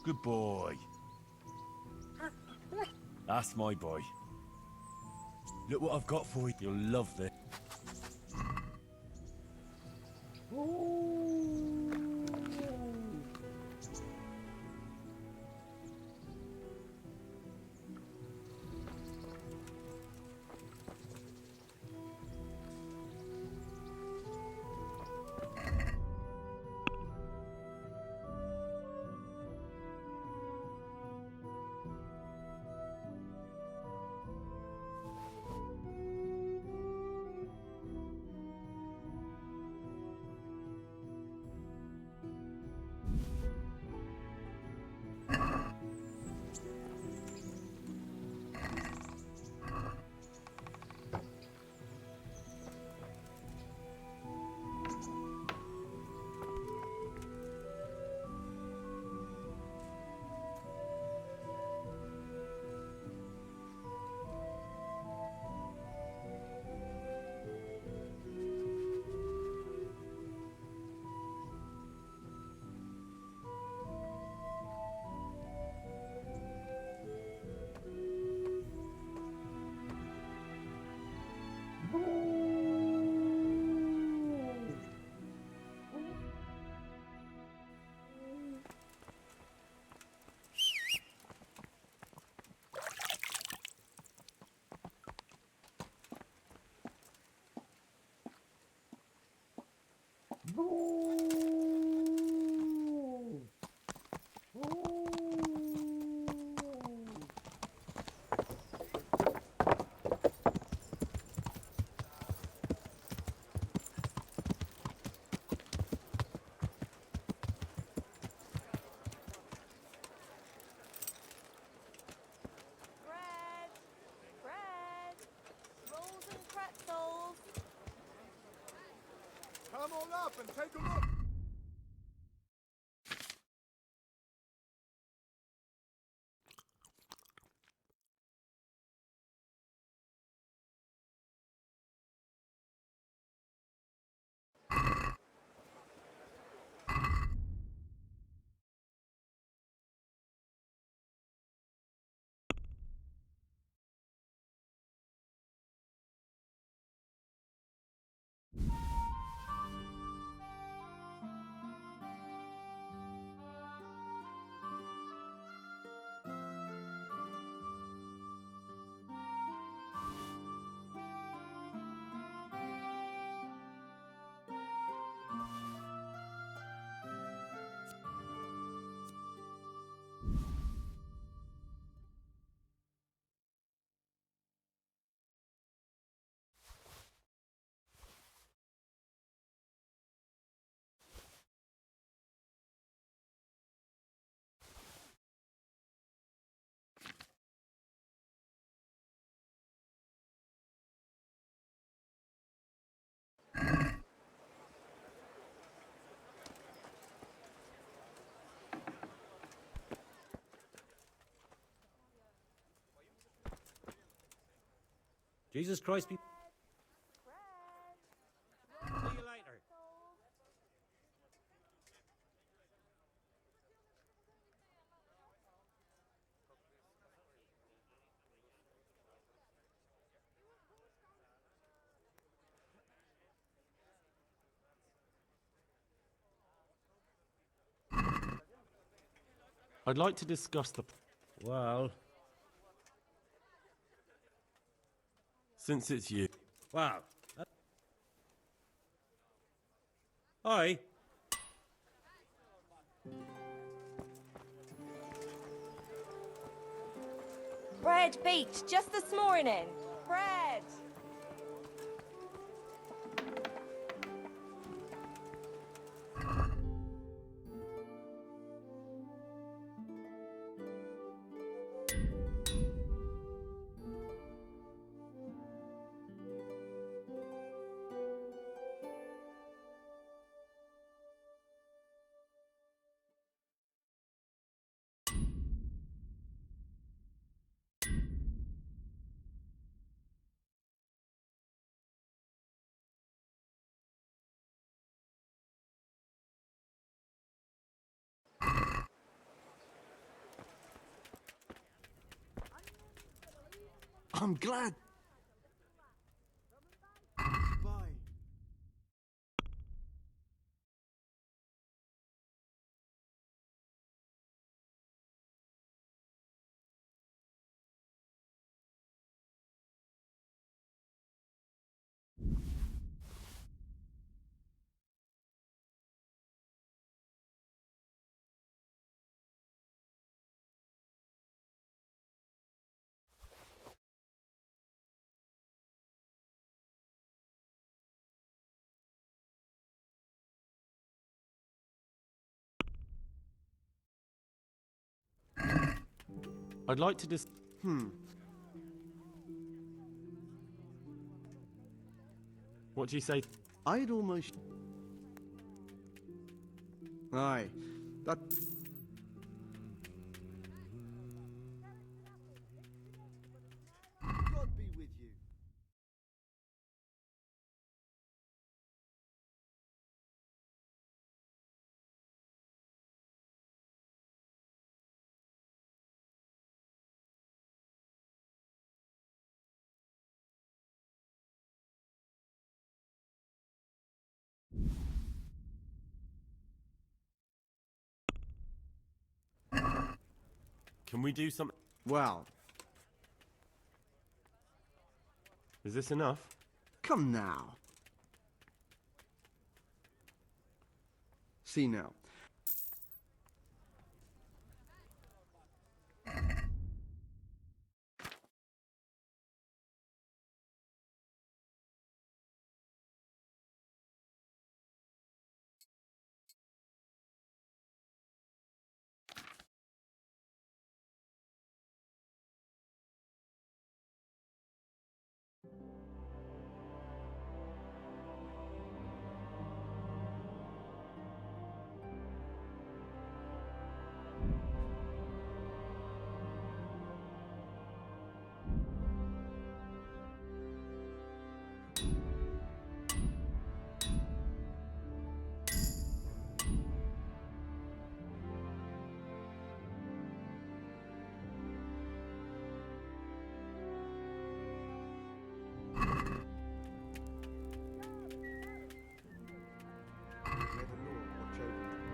Good boy. That's my boy. Look what I've got for you. You'll love this. Come on up and take a look. Jesus Christ be... See you later. I'd like to discuss the... Well... Since it's you. Wow. Hi. Bread baked just this morning. Bread. I'm glad. Bye. I'd like to dis... What do you say? I'd almost... Aye, that... God be with you. Can we do something? Well, Is this enough? come now. See now. May the Lord watch over you.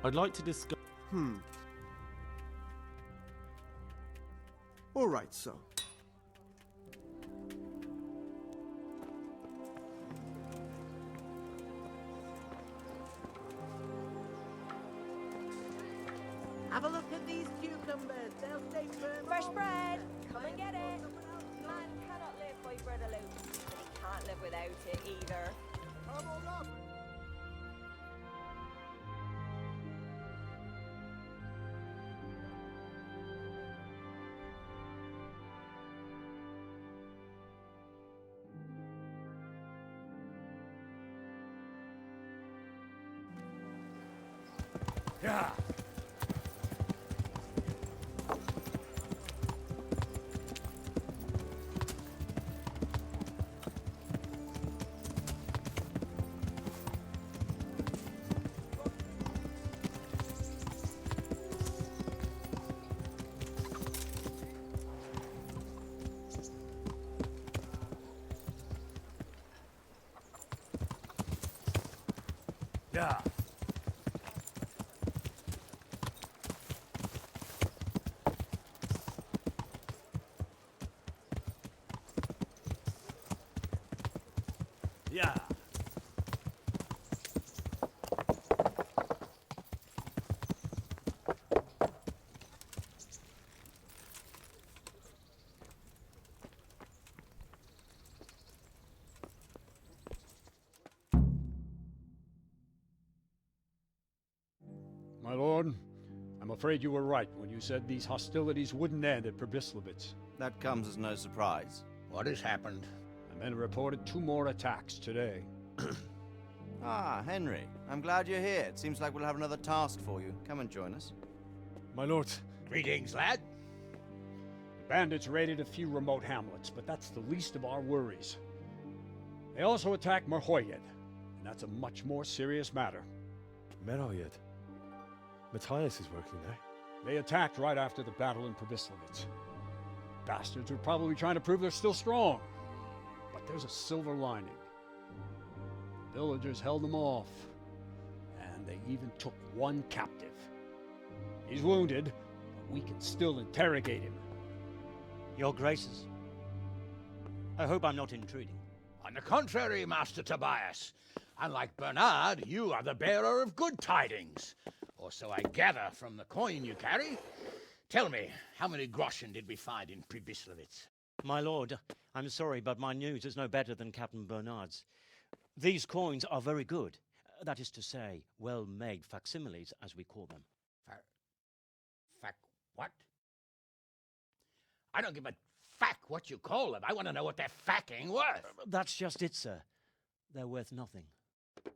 I'd like to discuss... All right, so. Have a look at these cucumbers. They'll stay firm. Fresh bread! Come and get it! Man cannot live by bread alone, but he can't live without it either. Come on up. Yeah. Yeah. Yeah. My lord, I'm afraid you were right when you said these hostilities wouldn't end at Probislavitz. That comes as no surprise. What has happened? The men reported 2 more attacks today. Ah, Henry. I'm glad you're here. It seems like we'll have another task for you. Come and join us. My lord. Greetings, lad. The bandits raided a few remote hamlets, but that's the least of our worries. They also attacked Merhoyed, and that's a much more serious matter. Merhoyed. Matthias is working there. They attacked right after the battle in Pribyslavitz. Bastards are probably trying to prove they're still strong. But there's a silver lining. The villagers held them off, and they even took one captive. He's wounded, but we can still interrogate him. Your Graces, I hope I'm not intruding. On the contrary, Master Tobias. Unlike Bernard, you are the bearer of good tidings. Or so I gather from the coin you carry. Tell me, how many groschen did we find in Pribyslavitz? My lord, I'm sorry, but my news is no better than Captain Bernard's. These coins are very good. That is to say, well-made facsimiles, as we call them. What? I don't give a fuck what you call them. I want to know what they're facking worth. That's just it, sir. They're worth nothing. Are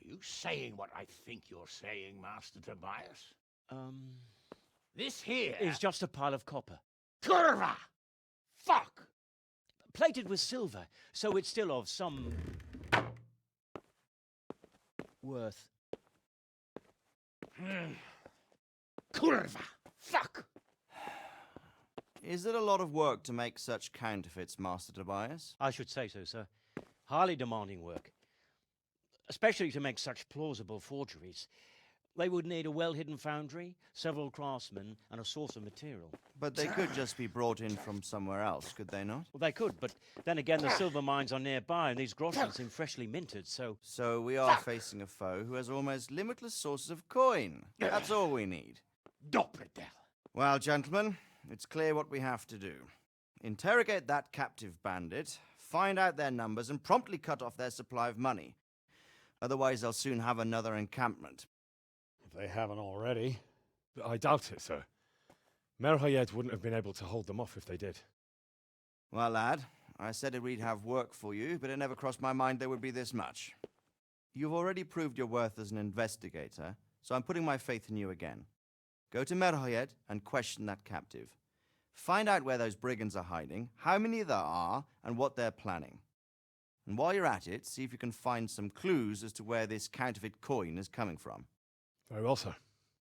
you saying what I think you're saying, Master Tobias? This here is just a pile of copper. Kurva! Fuck! Plated with silver, so it's still of some worth. Kurva! Fuck! Is it a lot of work to make such counterfeits, Master Tobias? I should say so, sir. Highly demanding work. Especially to make such plausible forgeries. They would need a well-hidden foundry, several craftsmen, and a source of material. But they could just be brought in from somewhere else, could they not? Well, they could, but then again, the silver mines are nearby, and these groschen seem freshly minted, so... So we are facing a foe who has almost limitless sources of coin. That's all we need. Doppeltel. Well, gentlemen, it's clear what we have to do. Interrogate that captive bandit, find out their numbers, and promptly cut off their supply of money. Otherwise, they'll soon have another encampment. If they haven't already. I doubt it, sir. Merhoyed wouldn't have been able to hold them off if they did. Well, lad, I said we'd have work for you, but it never crossed my mind there would be this much. You've already proved your worth as an investigator, so I'm putting my faith in you again. Go to Merhoyed and question that captive. Find out where those brigands are hiding, how many there are, and what they're planning. And while you're at it, see if you can find some clues as to where this counterfeit coin is coming from. Very well, sir.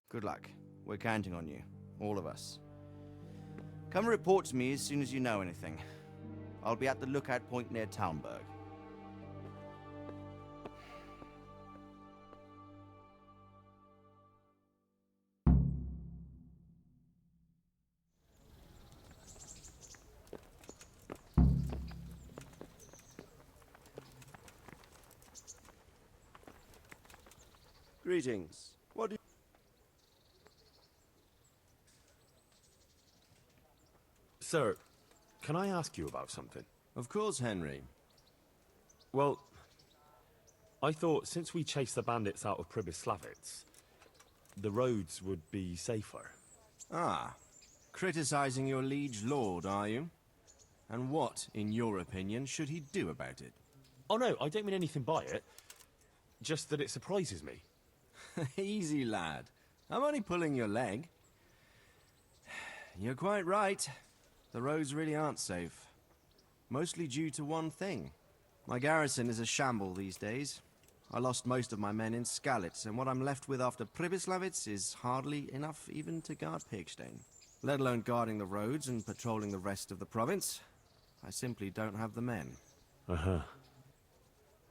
Good luck. We're counting on you. All of us. Come report to me as soon as you know anything. I'll be at the lookout point near Talmberg. Greetings. What do you... Sir, can I ask you about something? Of course, Henry. Well, I thought since we chased the bandits out of Pribyslavitz, the roads would be safer. Ah, criticizing your liege lord, are you? And what, in your opinion, should he do about it? Oh no, I don't mean anything by it. Just that it surprises me. Easy, lad. I'm only pulling your leg. You're quite right. The roads really aren't safe. Mostly due to one thing. My garrison is a shamble these days. I lost most of my men in Skalitz, and what I'm left with after Pribyslavitz is hardly enough even to guard Pigstein. Let alone guarding the roads and patrolling the rest of the province. I simply don't have the men. Uh-huh.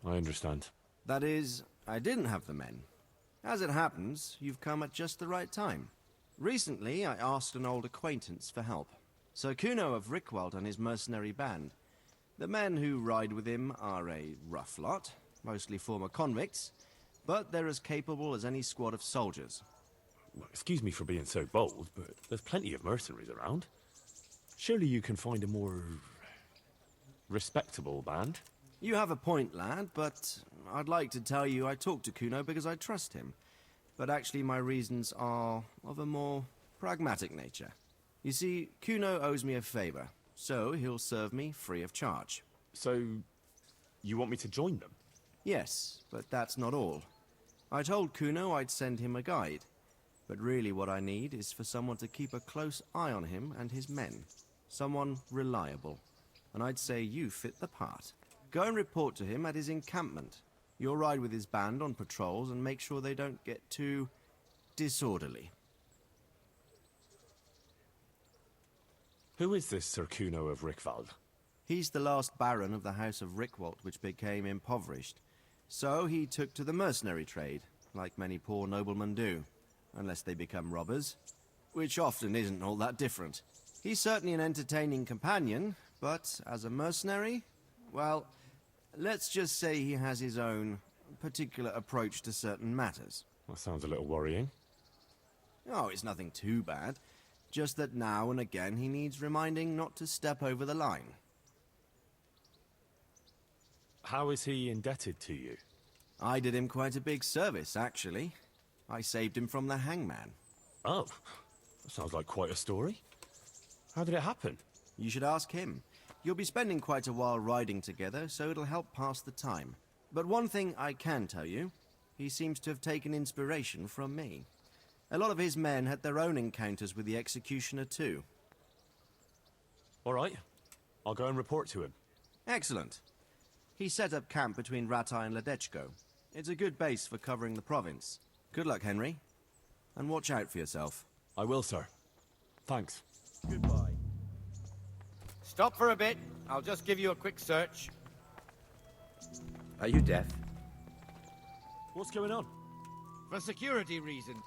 I understand. That is, I didn't have the men. As it happens, you've come at just the right time. Recently, I asked an old acquaintance for help. Sir Kuno of Rickwald and his mercenary band. The men who ride with him are a rough lot, mostly former convicts, but they're as capable as any squad of soldiers. Well, excuse me for being so bold, but there's plenty of mercenaries around. Surely you can find a more respectable band? You have a point, lad, but I'd like to tell you I talked to Kuno because I trust him. But actually my reasons are of a more pragmatic nature. You see, Kuno owes me a favor, so he'll serve me free of charge. So, You want me to join them? Yes, but that's not all. I told Kuno I'd send him a guide. But really what I need is for someone to keep a close eye on him and his men. Someone reliable. And I'd say you fit the part. Go and report to him at his encampment. You'll ride with his band on patrols and make sure they don't get too disorderly. Who is this Sir Kuno of Rickvald? He's the last baron of the House of Rickwalt, which became impoverished. So he took to the mercenary trade, like many poor noblemen do. Unless they become robbers, which often isn't all that different. He's certainly an entertaining companion, but as a mercenary, well, let's just say he has his own particular approach to certain matters. That sounds a little worrying. Oh, it's nothing too bad. Just that now and again he needs reminding not to step over the line. How is he indebted to you? I did him quite a big service, actually. I saved him from the hangman. Oh, that sounds like quite a story. How did it happen? You should ask him. You'll be spending quite a while riding together, so it'll help pass the time. But one thing I can tell you, he seems to have taken inspiration from me. A lot of his men had their own encounters with the executioner too. All right, I'll go and report to him. Excellent. He set up camp between Ratai and Ledechko. It's a good base for covering the province. Good luck, Henry. And watch out for yourself. I will, sir. Thanks. Goodbye. Stop for a bit. I'll just give you a quick search. Are you deaf? What's going on? For security reasons.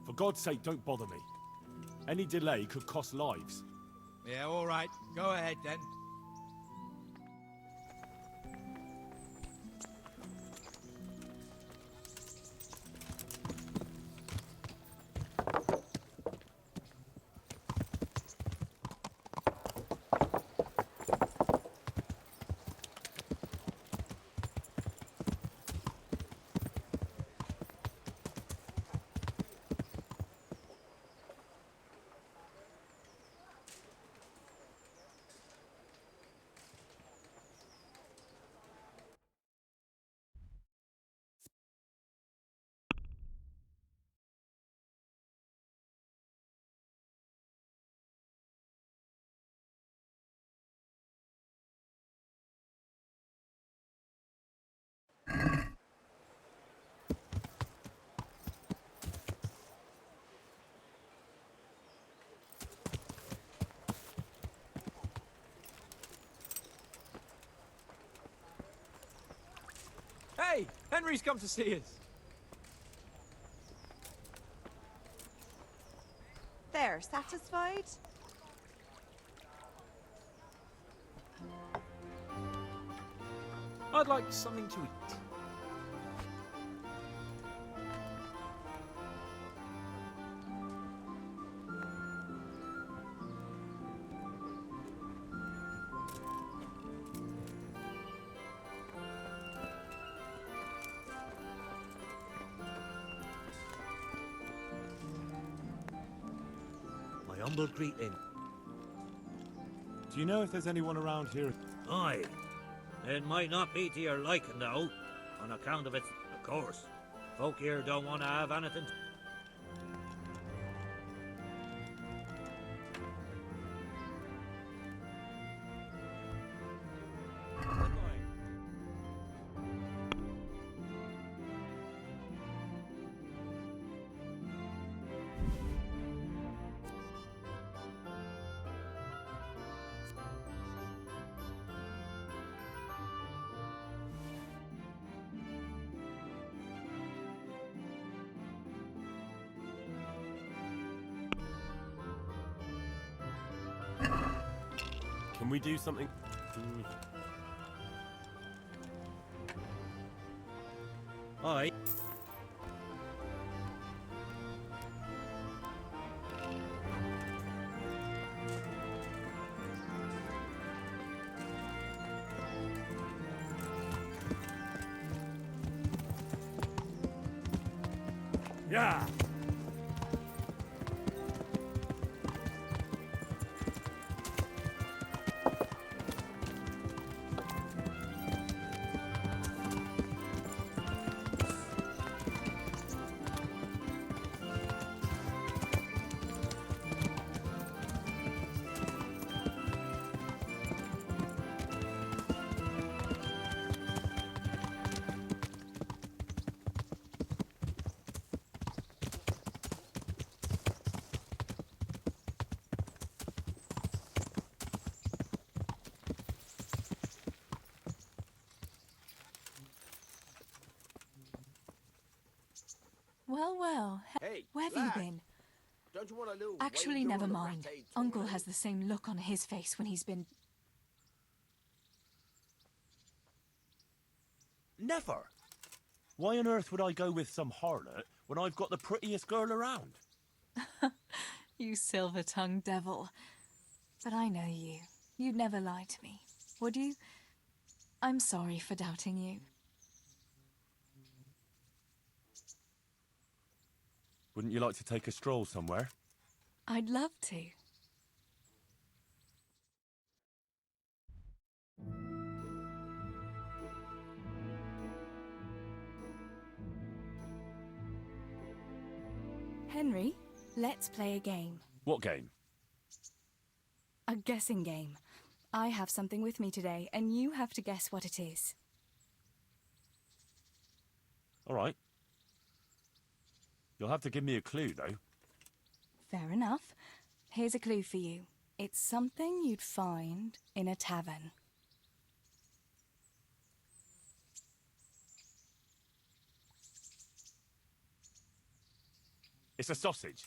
For God's sake, don't bother me. Any delay could cost lives. Yeah, all right. Go ahead then. Hey, Henry's come to see us. There, satisfied? I'd like something to eat. My humble greeting. Do you know if there's anyone around here? Aye. It might not be to your liking, though, on account of its, of course. Folk here don't want to have anything. Can we do something? Aye. Yeah. Well, well. Hey, Where have lad. you been? Don't you want a little Actually, wager never on the mind. rat aid Uncle tournament? has the same look on his face when he's been... Never. Why on earth would I go with some harlot when I've got the prettiest girl around? You silver-tongued devil. But I know you. You'd never lie to me, would you? I'm sorry for doubting you. Wouldn't you like to take a stroll somewhere? I'd love to. Henry, let's play a game. What game? A guessing game. I have something with me today, and you have to guess what it is. All right. You'll have to give me a clue, though. Fair enough. Here's a clue for you. It's something you'd find in a tavern. It's a sausage.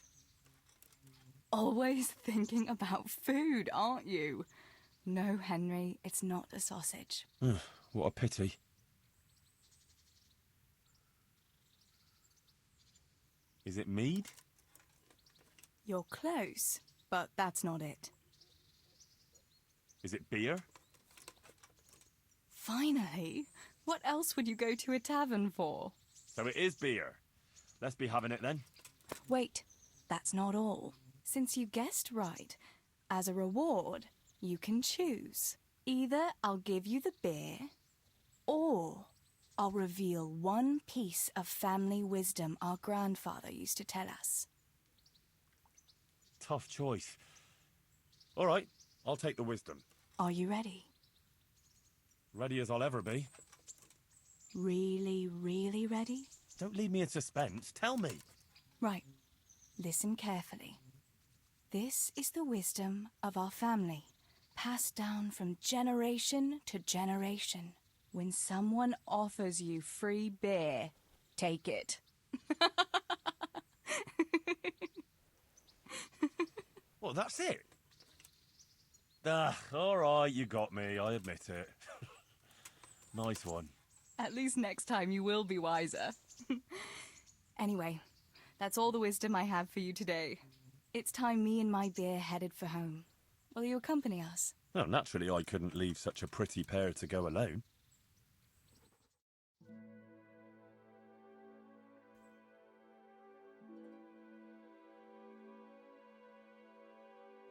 Always thinking about food, aren't you? No, Henry, it's not a sausage. What a pity. Is it mead? You're close, but that's not it. Is it beer? Finally! What else would you go to a tavern for? So it is beer. Let's be having it then. Wait, that's not all. Since you guessed right, as a reward, you can choose. Either I'll give you the beer, or I'll reveal one piece of family wisdom our grandfather used to tell us. Tough choice. All right, I'll take the wisdom. Are you ready? Ready as I'll ever be. Really, really ready? Don't leave me in suspense. Tell me. Right. Listen carefully. This is the wisdom of our family, passed down from generation to generation. When someone offers you free beer, take it. Well, that's it. All right, you got me. I admit it. Nice one. At least next time you will be wiser. Anyway, that's all the wisdom I have for you today. It's time me and my beer headed for home. Will you accompany us? Well, naturally, I couldn't leave such a pretty pair to go alone.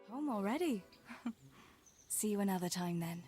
Home already. See you another time then.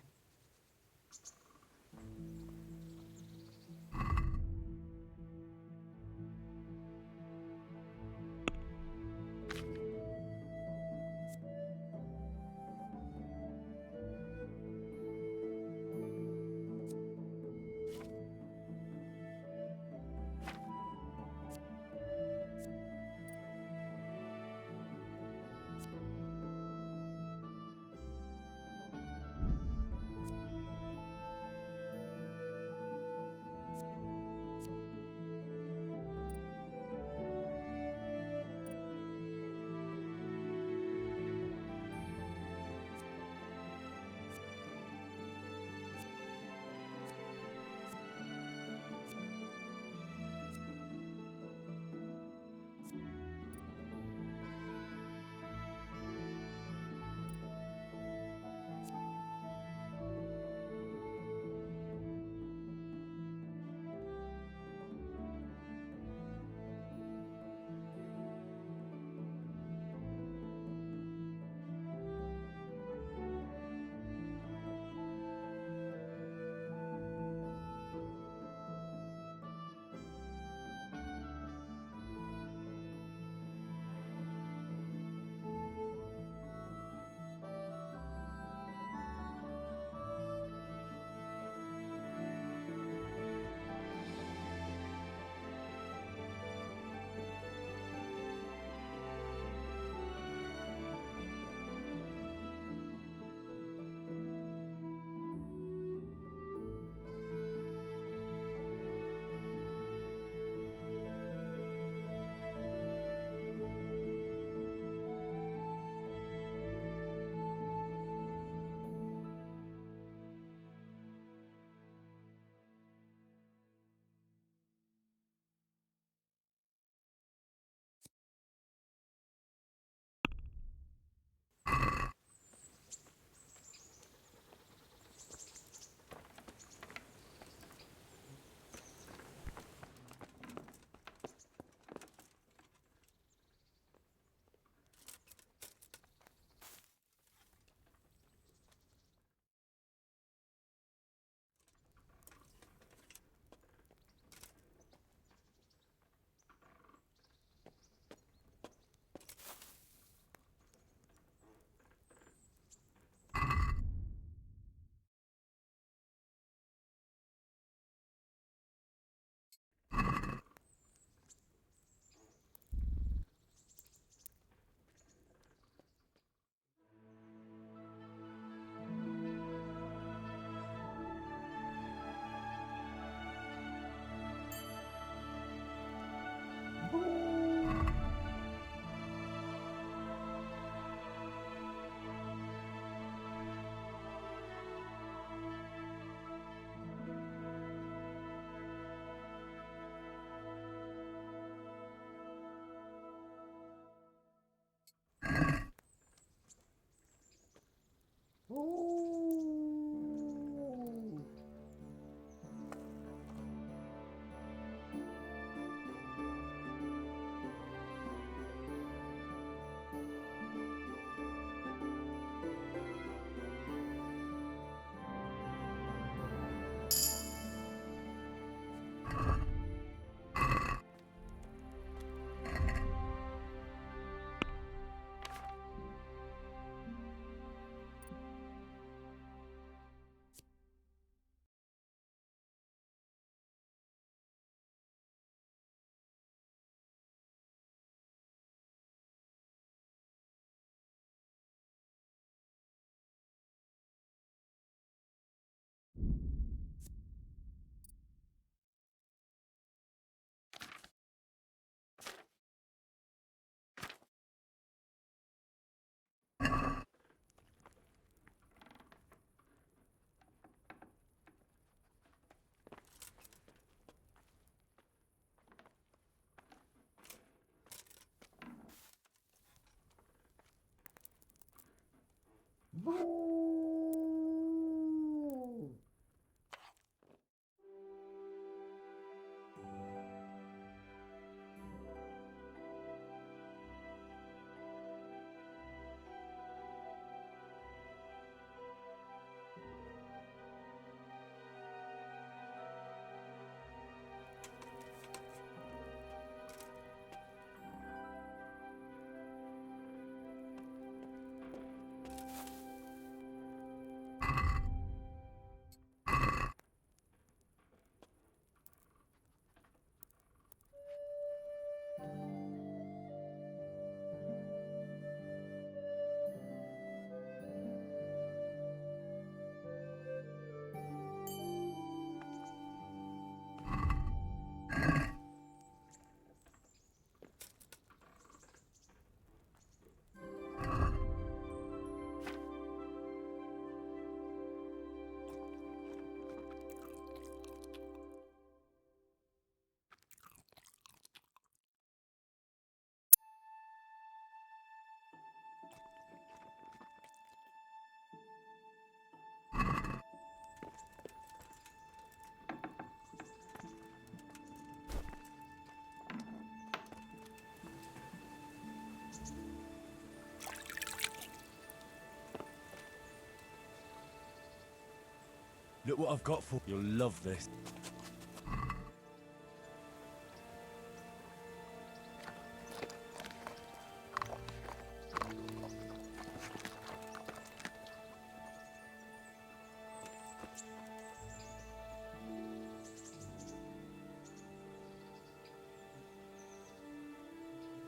Look what I've got for you. You'll love this.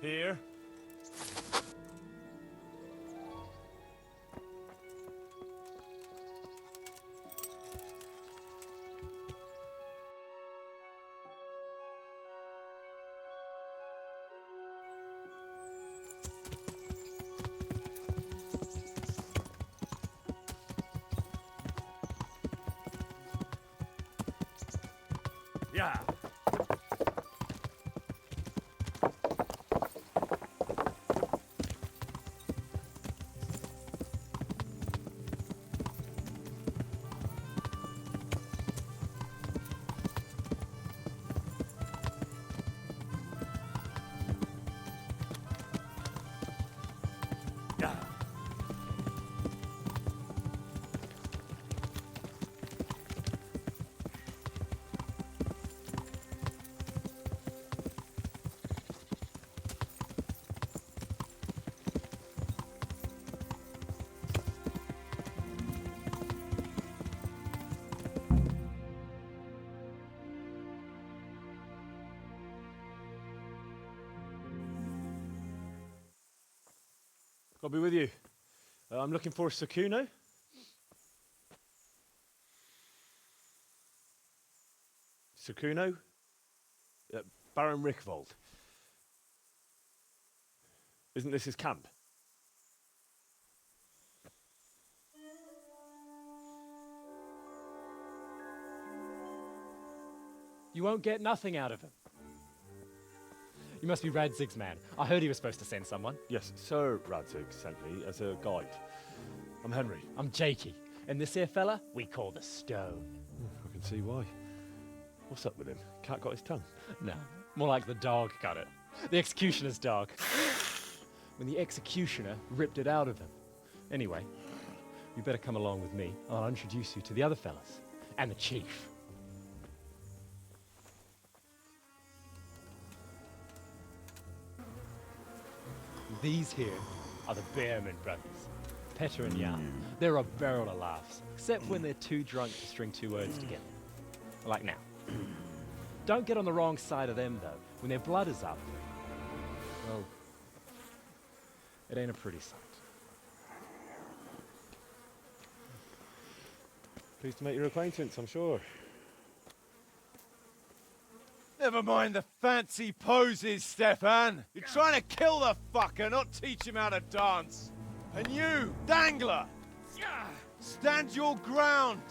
Here. Yeah. I'll be with you. I'm looking for Sakuno. Sakuno? Baron Rickvold. Isn't this his camp? You won't get nothing out of him. You must be Radzig's man. I heard he was supposed to send someone. Yes, Sir Radzig sent me as a guide. I'm Henry. I'm Jakey. And this here fella, we call the Stone. I can see why. What's up with him? Cat got his tongue? No, more like the dog got it. The executioner's dog. When the executioner ripped it out of him. Anyway, you better come along with me. I'll introduce you to the other fellas. And the chief. These here are the Bearman brothers, Petter and Jan. They're a barrel of laughs, except when they're too drunk to string two words together. Like now. Don't get on the wrong side of them, though. When their blood is up, well, it ain't a pretty sight. Pleased to make your acquaintance, I'm sure. Never mind the fancy poses, Stefan. You're trying to kill the fucker, not teach him how to dance. And you, Dangler, stand your ground.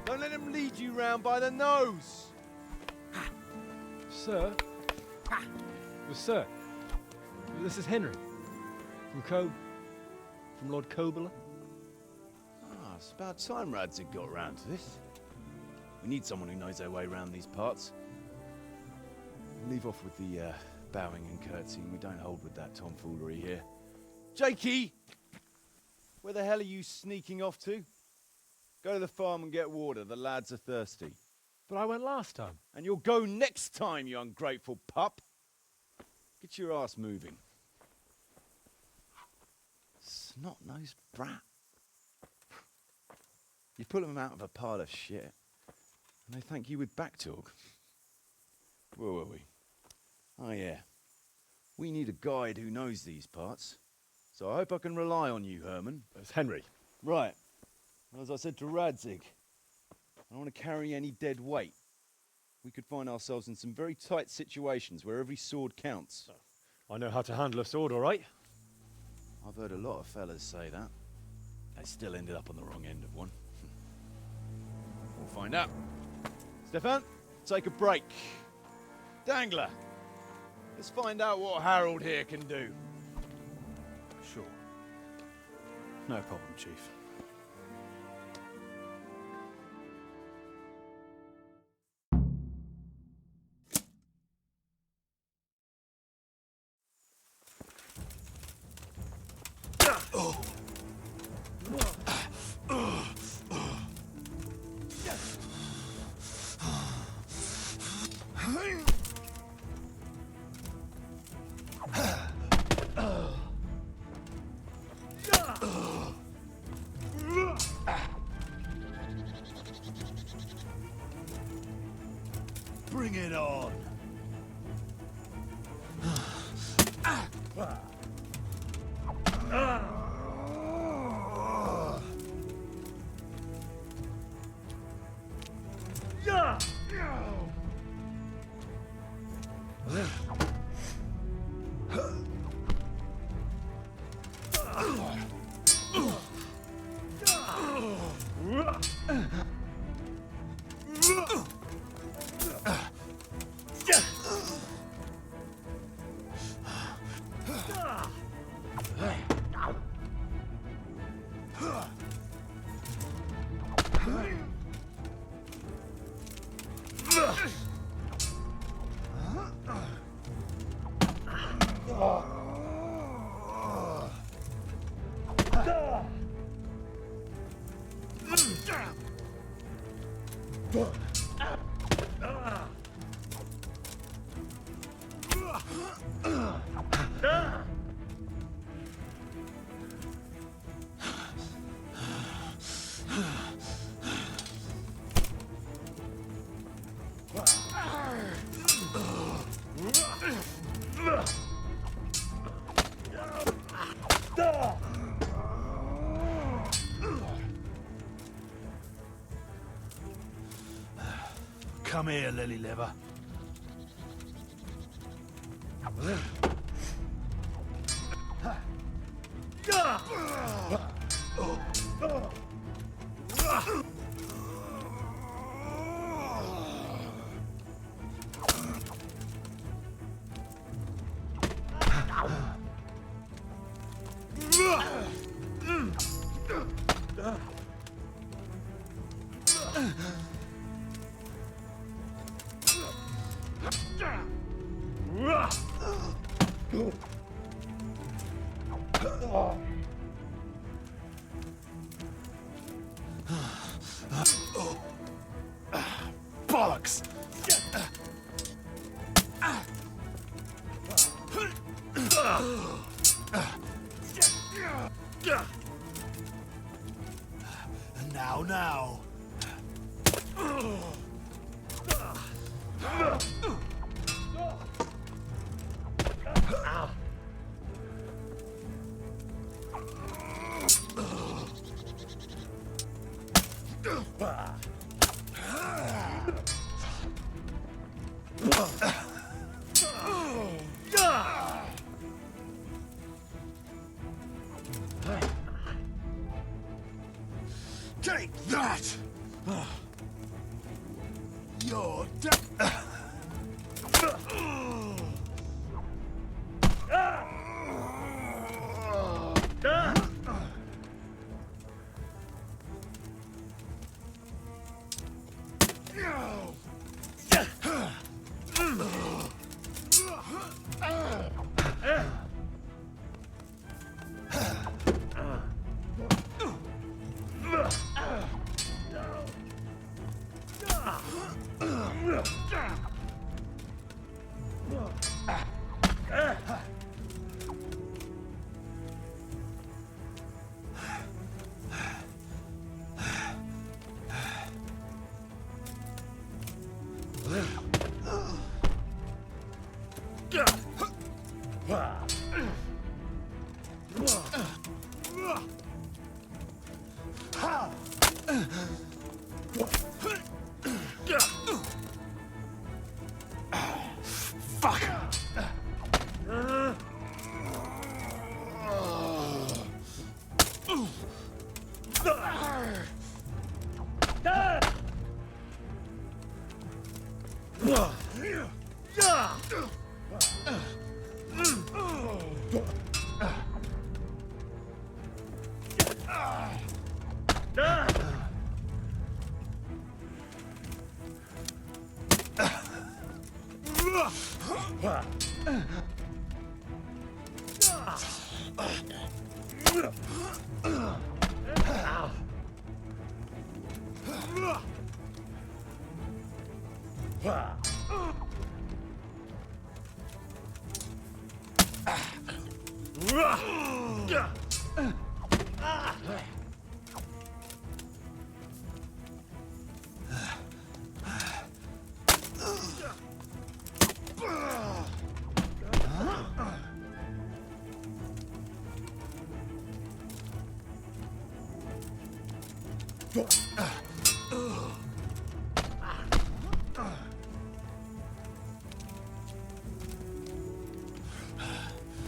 Don't let him lead you round by the nose. Sir? Well, sir, this is Henry. From Lord Kobler. Ah, it's about time Radzig got round to this. We need someone who knows their way around these parts. Leave off with the bowing and curtsying. We don't hold with that tomfoolery here. Jakey! Where the hell are you sneaking off to? Go to the farm and get water. The lads are thirsty. But I went last time. And you'll go next time, you ungrateful pup. Get your ass moving. Snot-nosed brat. You pull them out of a pile of shit, and they thank you with back talk. Where were we? Oh yeah. We need a guide who knows these parts. So I hope I can rely on you, Herman. It's Henry. Right. Well, as I said to Radzig, I don't want to carry any dead weight. We could find ourselves in some very tight situations where every sword counts. I know how to handle a sword, all right. I've heard a lot of fellas say that. They still ended up on the wrong end of one. We'll find out. Stefan, take a break. Dangler, let's find out what Harold here can do. Sure. No problem, Chief. Bring it on. Come here, lily liver. Bollocks! Now. Take that! You're dead. Fuck!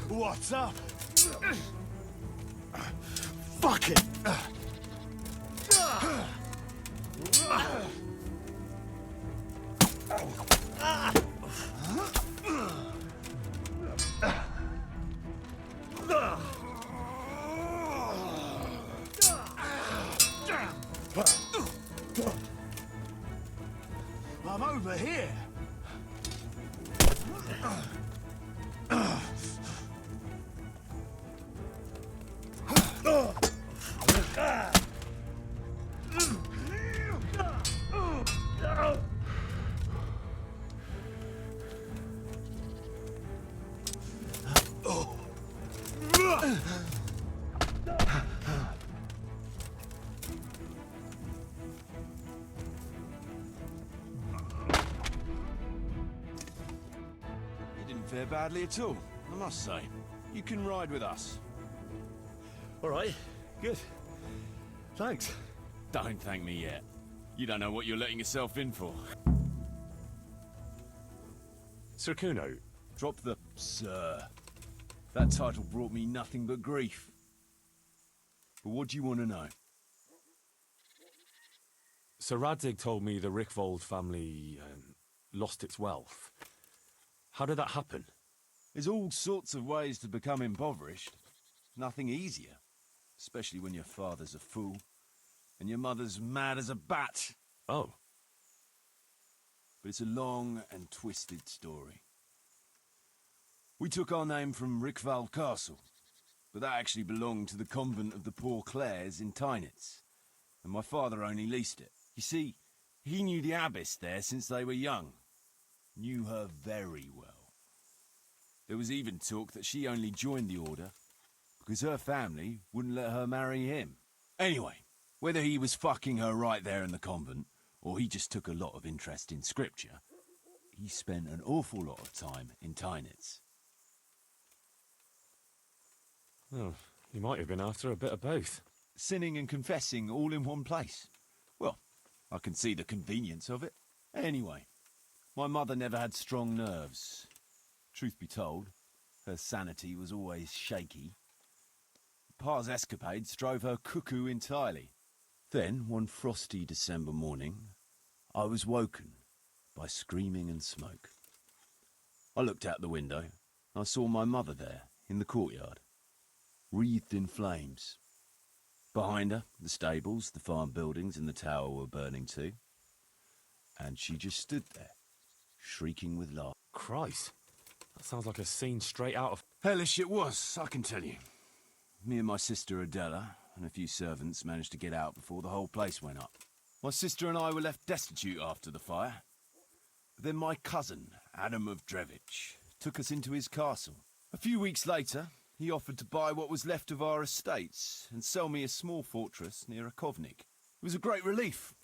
What's up? Fuck it! I'm over here. You didn't fare badly at all, I must say. You can ride with us. All right, good. Thanks. Don't thank me yet. You don't know what you're letting yourself in for. Sir Kuno, Drop the sir. That title brought me nothing but grief. But what do you want to know? Sir Radzig told me the Rickvold family lost its wealth. How did that happen? There's all sorts of ways to become impoverished. Nothing easier. Especially when your father's a fool. And your mother's mad as a bat. Oh. But it's a long and twisted story. We took our name from Rickvold Castle. But that actually belonged to the convent of the Poor Clares in Tynitz. And my father only leased it. You see, he knew the abbess there since they were young. Knew her very well. There was even talk that she only joined the order because her family wouldn't let her marry him. Anyway, whether he was fucking her right there in the convent, or he just took a lot of interest in scripture, he spent an awful lot of time in Tynitz. Oh, he might have been after a bit of both. Sinning and confessing all in one place. Well, I can see the convenience of it. Anyway, my mother never had strong nerves. Truth be told, her sanity was always shaky. Pa's escapades drove her cuckoo entirely. Then, one frosty December morning, I was woken by screaming and smoke. I looked out the window, and I saw my mother there, in the courtyard, wreathed in flames. Behind her, the stables, the farm buildings, and the tower were burning too. And she just stood there, shrieking with laughter. Christ, that sounds like a scene straight out of... Hellish it was, I can tell you. Me and my sister Adela and a few servants managed to get out before the whole place went up. My sister and I were left destitute after the fire. But then my cousin, Adam of Drevich, took us into his castle. A few weeks later, he offered to buy what was left of our estates and sell me a small fortress near a Kovnik. It was a great relief.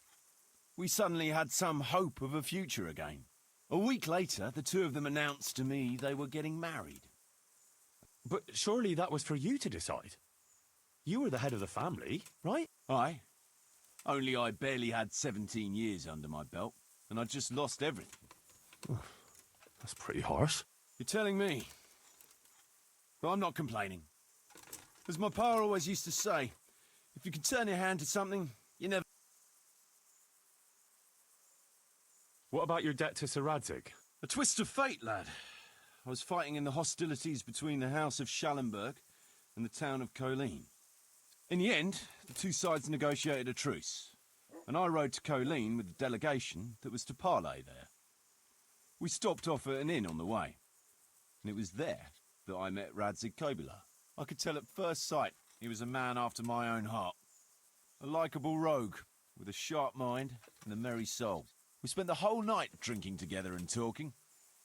We suddenly had some hope of a future again. A week later, the two of them announced to me they were getting married. But surely that was for you to decide. You were the head of the family, right? Aye. Only I barely had 17 years under my belt, and I'd just lost everything. That's pretty harsh. You're telling me. But I'm not complaining. As my pa always used to say, if you can turn your hand to something, you never... What about your debt to Sir Radzig? A twist of fate, lad. I was fighting in the hostilities between the House of Schallenberg and the town of Colleen. In the end, the two sides negotiated a truce, and I rode to Colleen with the delegation that was to parley there. We stopped off at an inn on the way, and it was there that I met Radzig Kobyla. I could tell at first sight he was a man after my own heart. A likeable rogue, with a sharp mind and a merry soul. We spent the whole night drinking together and talking,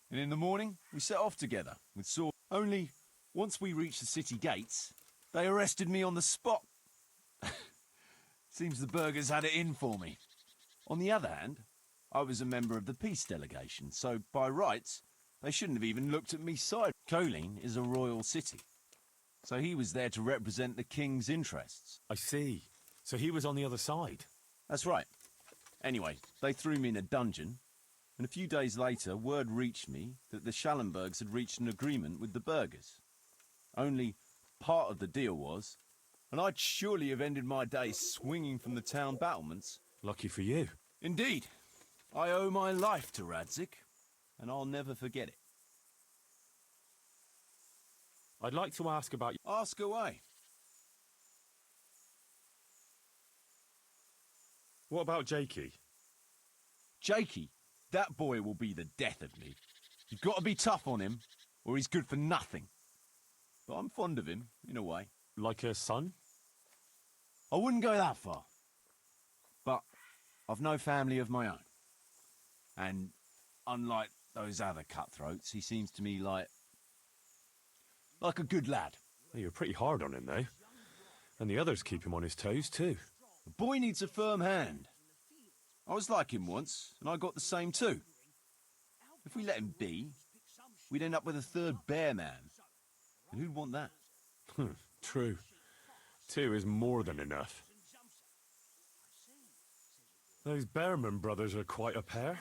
and in the morning we set off together with swords. Only Once we reached the city gates, they arrested me on the spot. Seems the burghers had it in for me. On the other hand, I was a member of the peace delegation, so by rights, they shouldn't have even looked at me side. Colleen is a royal city, so he was there to represent the king's interests. I see. So he was on the other side. That's right. Anyway, they threw me in a dungeon, and a few days later, word reached me that the Schallenbergs had reached an agreement with the burghers. Only part of the deal was, and I'd surely have ended my days swinging from the town battlements. Lucky for you. Indeed. I owe my life to Radzik, and I'll never forget it. I'd like to ask about... Ask away. What about Jakey? Jakey? That boy will be the death of me. You've got to be tough on him, or he's good for nothing. But I'm fond of him, in a way. Like a son? I wouldn't go that far. But I've no family of my own. And unlike those other cutthroats, he seems to me like a good lad. Well, you're pretty hard on him, though. And the others keep him on his toes, too. The boy needs a firm hand. I was like him once, and I got the same too. If we let him be, we'd end up with a third bear man. And who'd want that? True. 2 is more than enough. Those Bearman brothers are quite a pair.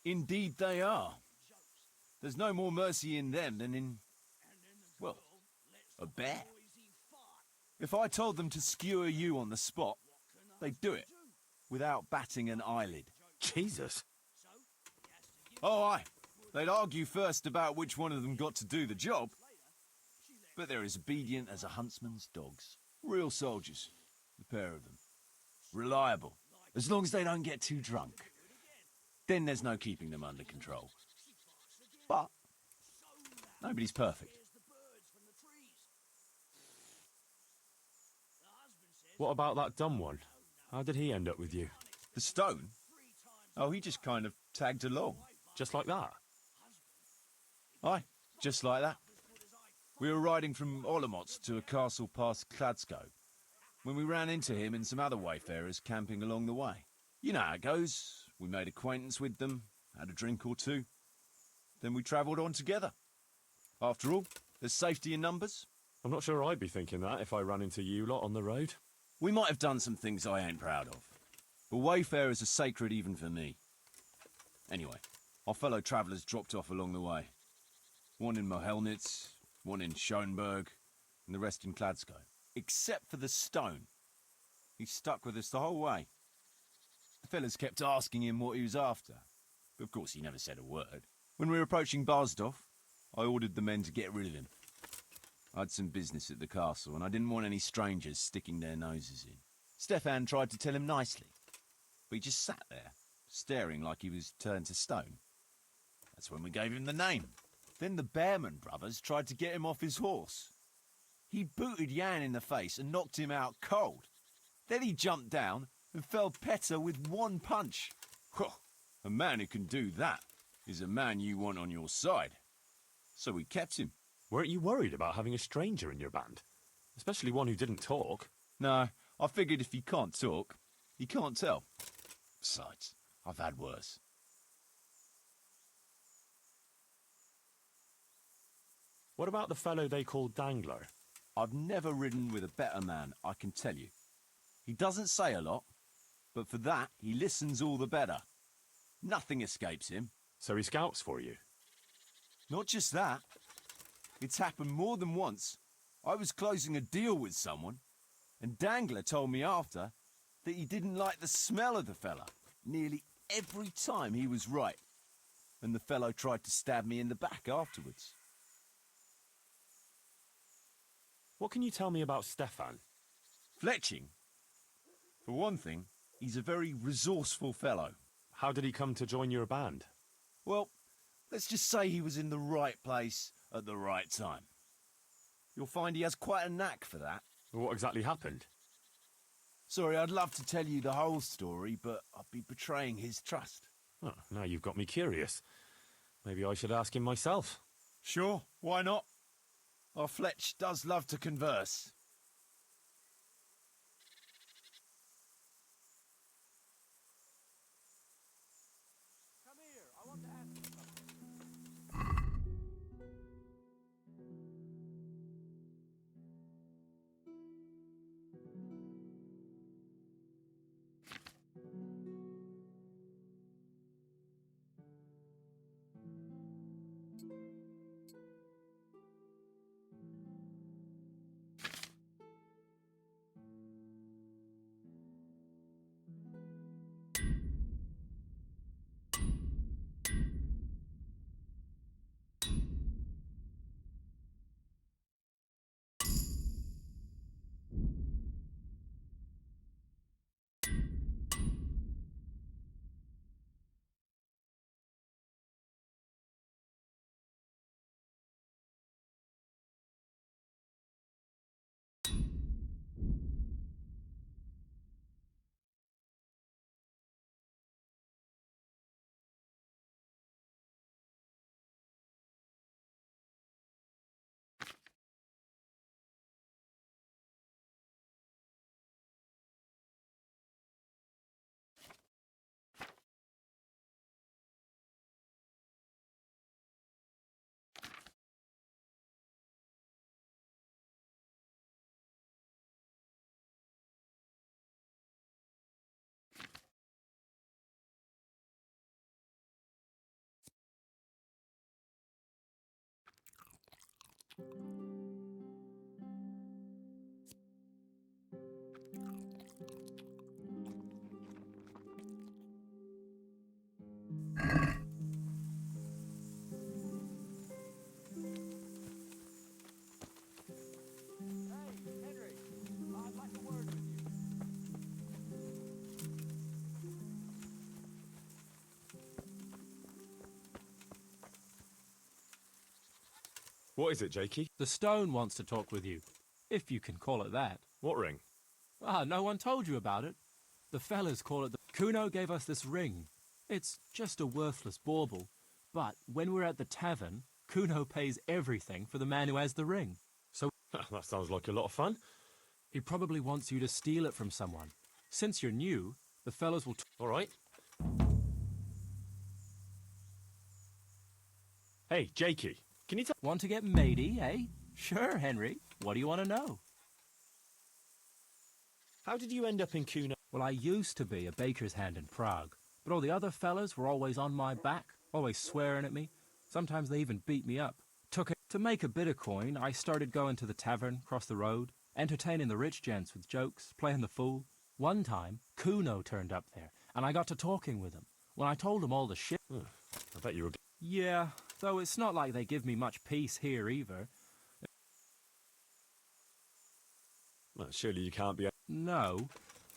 Indeed they are. There's no more mercy in them than in, well, a bear. If I told them to skewer you on the spot, they'd do it, without batting an eyelid. Jesus. Oh, aye. They'd argue first about which one of them got to do the job. But they're as obedient as a huntsman's dogs. Real soldiers, the pair of them. Reliable, as long as they don't get too drunk. Then there's no keeping them under control. But nobody's perfect. What about that dumb one? How did he end up with you? The stone? Oh, he just kind of tagged along. Just like that? Aye, just like that. We were riding from Olomouc to a castle past Kladsko, when we ran into him and some other wayfarers camping along the way. You know how it goes. We made acquaintance with them, had a drink or two. Then we travelled on together. After all, there's safety in numbers. I'm not sure I'd be thinking that if I ran into you lot on the road. We might have done some things I ain't proud of. But wayfarers are sacred even for me. Anyway, our fellow travellers dropped off along the way. One in Mohelnitz, one in Schoenberg, and the rest in Kladsko. Except for the stone. He stuck with us the whole way. The fellas kept asking him what he was after, but of course he never said a word. When we were approaching Barsdorf, I ordered the men to get rid of him. I had some business at the castle, and I didn't want any strangers sticking their noses in. Stefan tried to tell him nicely, but he just sat there, staring like he was turned to stone. That's when we gave him the name. Then the Bearman brothers tried to get him off his horse. He booted Jan in the face and knocked him out cold. Then he jumped down and felled Petter with one punch. A man who can do that is a man you want on your side. So we kept him. Weren't you worried about having a stranger in your band? Especially one who didn't talk. No, I figured if he can't talk, he can't tell. Besides, I've had worse. What about the fellow they called Dangler? I've never ridden with a better man, I can tell you. He doesn't say a lot, but for that, he listens all the better. Nothing escapes him. So he scouts for you? Not just that. It's happened more than once. I was closing a deal with someone, and Dangler told me after that he didn't like the smell of the fella. Nearly every time he was right. And the fellow tried to stab me in the back afterwards. What can you tell me about Stefan? Fletching? For one thing, he's a very resourceful fellow. How did he come to join your band? Well, let's just say he was in the right place at the right time. You'll find he has quite a knack for that. What exactly happened? Sorry, I'd love to tell you the whole story, but I'd be betraying his trust. Oh, now you've got me curious. Maybe I should ask him myself. Sure, why not? Our Fletch does love to converse. Come here, I want to ask you something. What is it, Jakey? The stone wants to talk with you, if you can call it that. What ring? Ah, no one told you about it. The fellas call it the... Kuno gave us this ring. It's just a worthless bauble. But when we're at the tavern, Kuno pays everything for the man who has the ring. So... That sounds like a lot of fun. He probably wants you to steal it from someone. Since you're new, the fellas will... All right. Hey, Jakey, can you tell... Want to get matey, eh? Sure, Henry. What do you want to know? How did you end up in Kuno? Well, I used to be a baker's hand in Prague, but all the other fellas were always on my back, always swearing at me. Sometimes they even beat me up. To make a bit of coin, I started going to the tavern across the road, entertaining the rich gents with jokes, playing the fool. One time, Kuno turned up there, and I got to talking with him. When I told him all the shit... I bet you were... Yeah, though it's not like they give me much peace here either. Well, surely you can't be... No.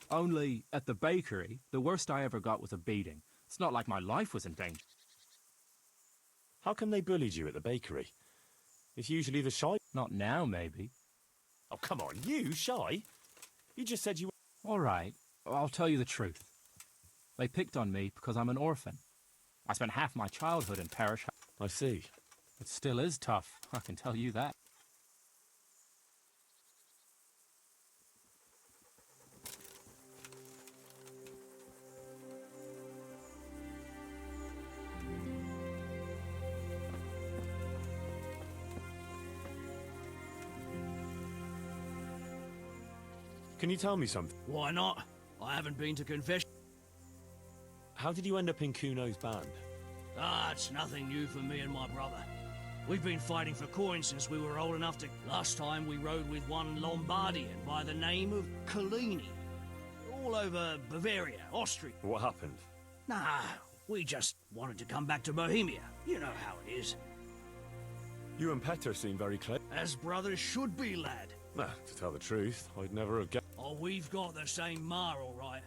Only, at the bakery, the worst I ever got was a beating. It's not like my life was in danger. How come they bullied you at the bakery? It's usually the shy... Not now, maybe. Oh, come on, you shy? You just said you were... All right, I'll tell you the truth. They picked on me because I'm an orphan. I spent half my childhood in parish... I see. It still is tough, I can tell you that. Can you tell me something? Why not? I haven't been to confession. How did you end up in Kuno's band? Ah, it's nothing new for me and my brother. We've been fighting for coins since we were old enough to... Last time we rode with one Lombardian by the name of Collini. All over Bavaria, Austria. What happened? Nah, we just wanted to come back to Bohemia. You know how it is. You and Petter seem very close. As brothers should be, lad. Nah, to tell the truth, I'd never have guessed. Oh, we've got the same ma, all right.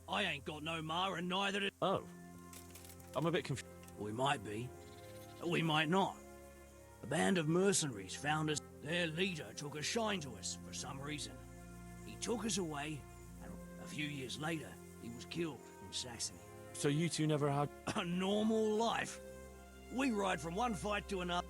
I ain't got no ma, and neither did... Oh. I'm a bit confused. We might be. We might not. A band of mercenaries found us. Their leader took a shine to us for some reason. He took us away, and a few years later, he was killed in Saxony. So you two never had... A normal life. We ride from one fight to another.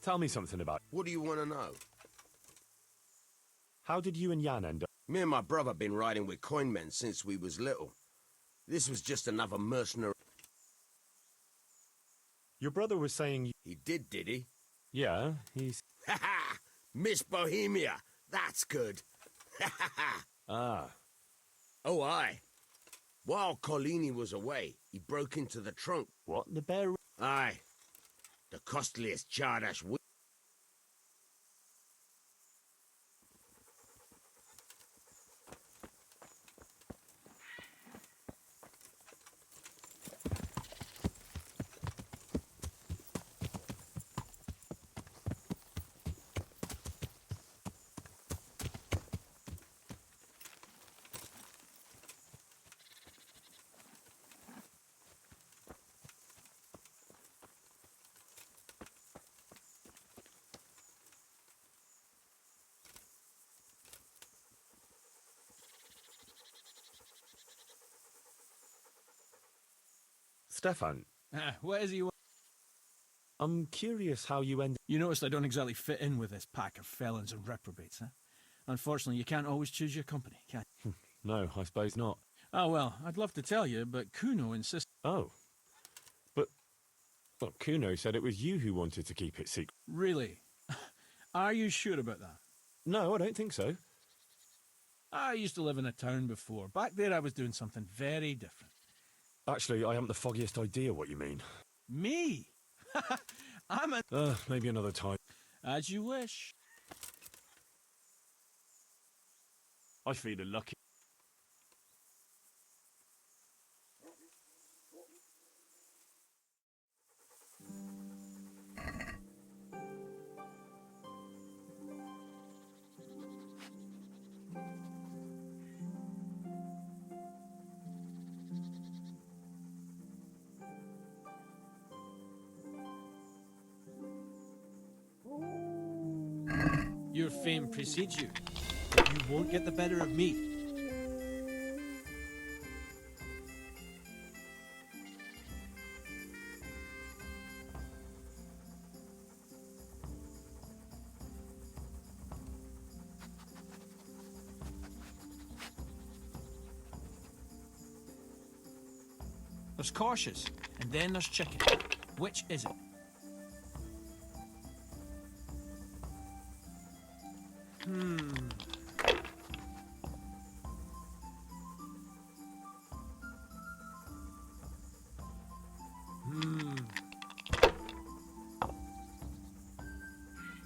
Tell me something about... What do you want to know? How did you and Jan end up... Me and my brother been riding with coin men since we was little. This was just another mercenary... Your brother was saying... He did he? Yeah, he's... Ha ha! Miss Bohemia! That's good! Ha ha ha! Ah. Oh, aye. While Collini was away, he broke into the trunk. What? The bear... Aye. The costliest Chardash we... Stefan, What is he? I'm curious how you ended... You noticed I don't exactly fit in with this pack of felons and reprobates, huh? Unfortunately, you can't always choose your company, can you? No, I suppose not. Oh, well, I'd love to tell you, but Kuno insists... Oh. But... Well, Kuno said it was you who wanted to keep it secret. Really? Are you sure about that? No, I don't think so. I used to live in a town before. Back there I was doing something very different. Actually, I haven't the foggiest idea what you mean. Me? I'm a... Maybe another time. As you wish. I feel lucky. Your fame precedes you. You won't get the better of me. There's cautious, and then there's chicken. Which is it?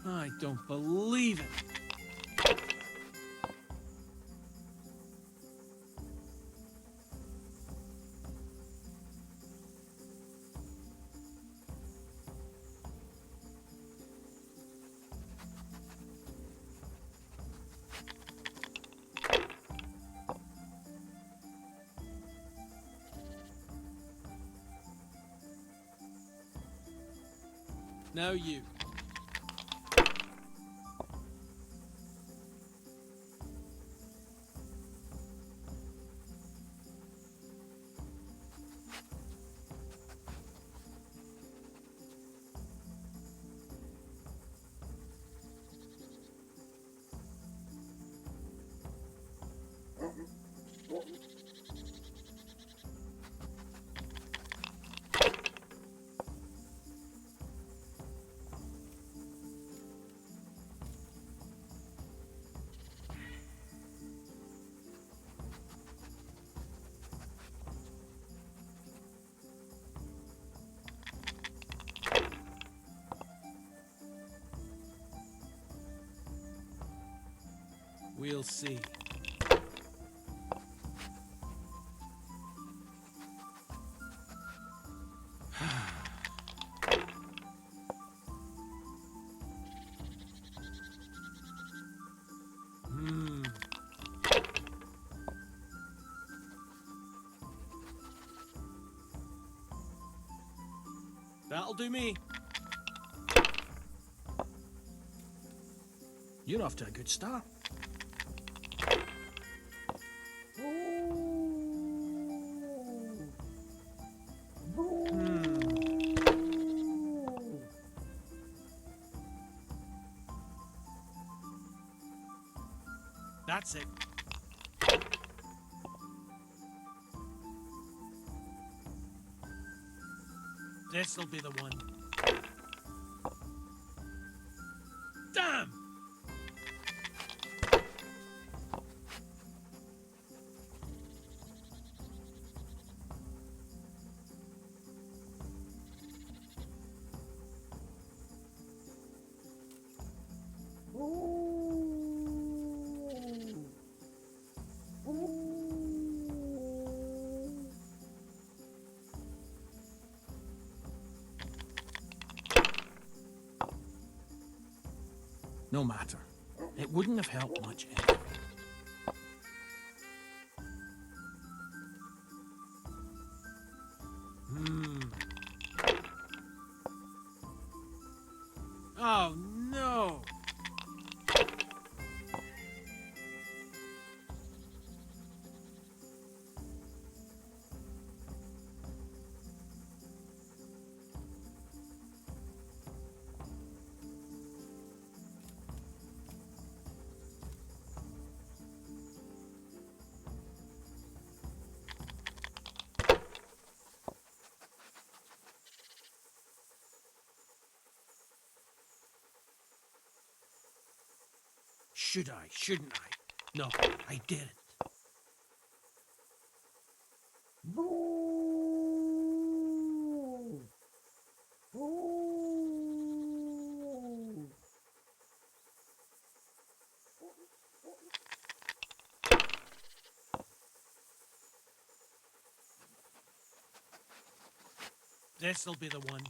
I don't believe it. Now you. We'll see. That'll do me. You're off to a good start. That's it. This'll be the one. Damn! No matter. It wouldn't have helped much anyway. Oh, no! Should I? Shouldn't I? No, I didn't. This'll be the one.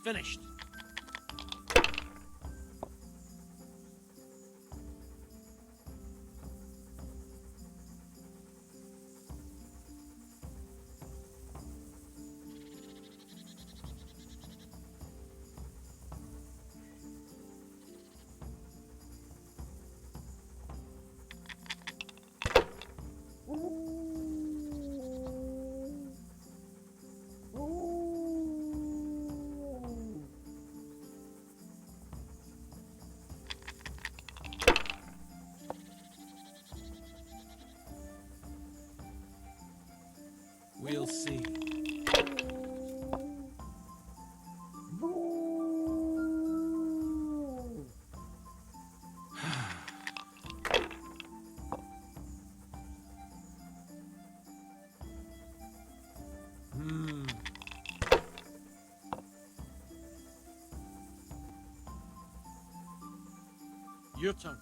Finished. We'll see. Your turn.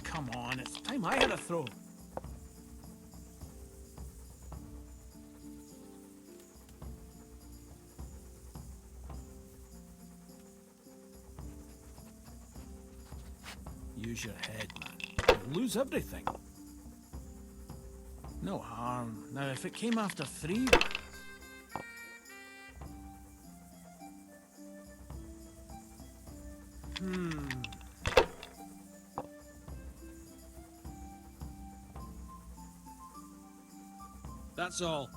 Come on, it's time I had a throw. Use your head, man. You'll lose everything. No harm. Now, if it came after 3... That's all.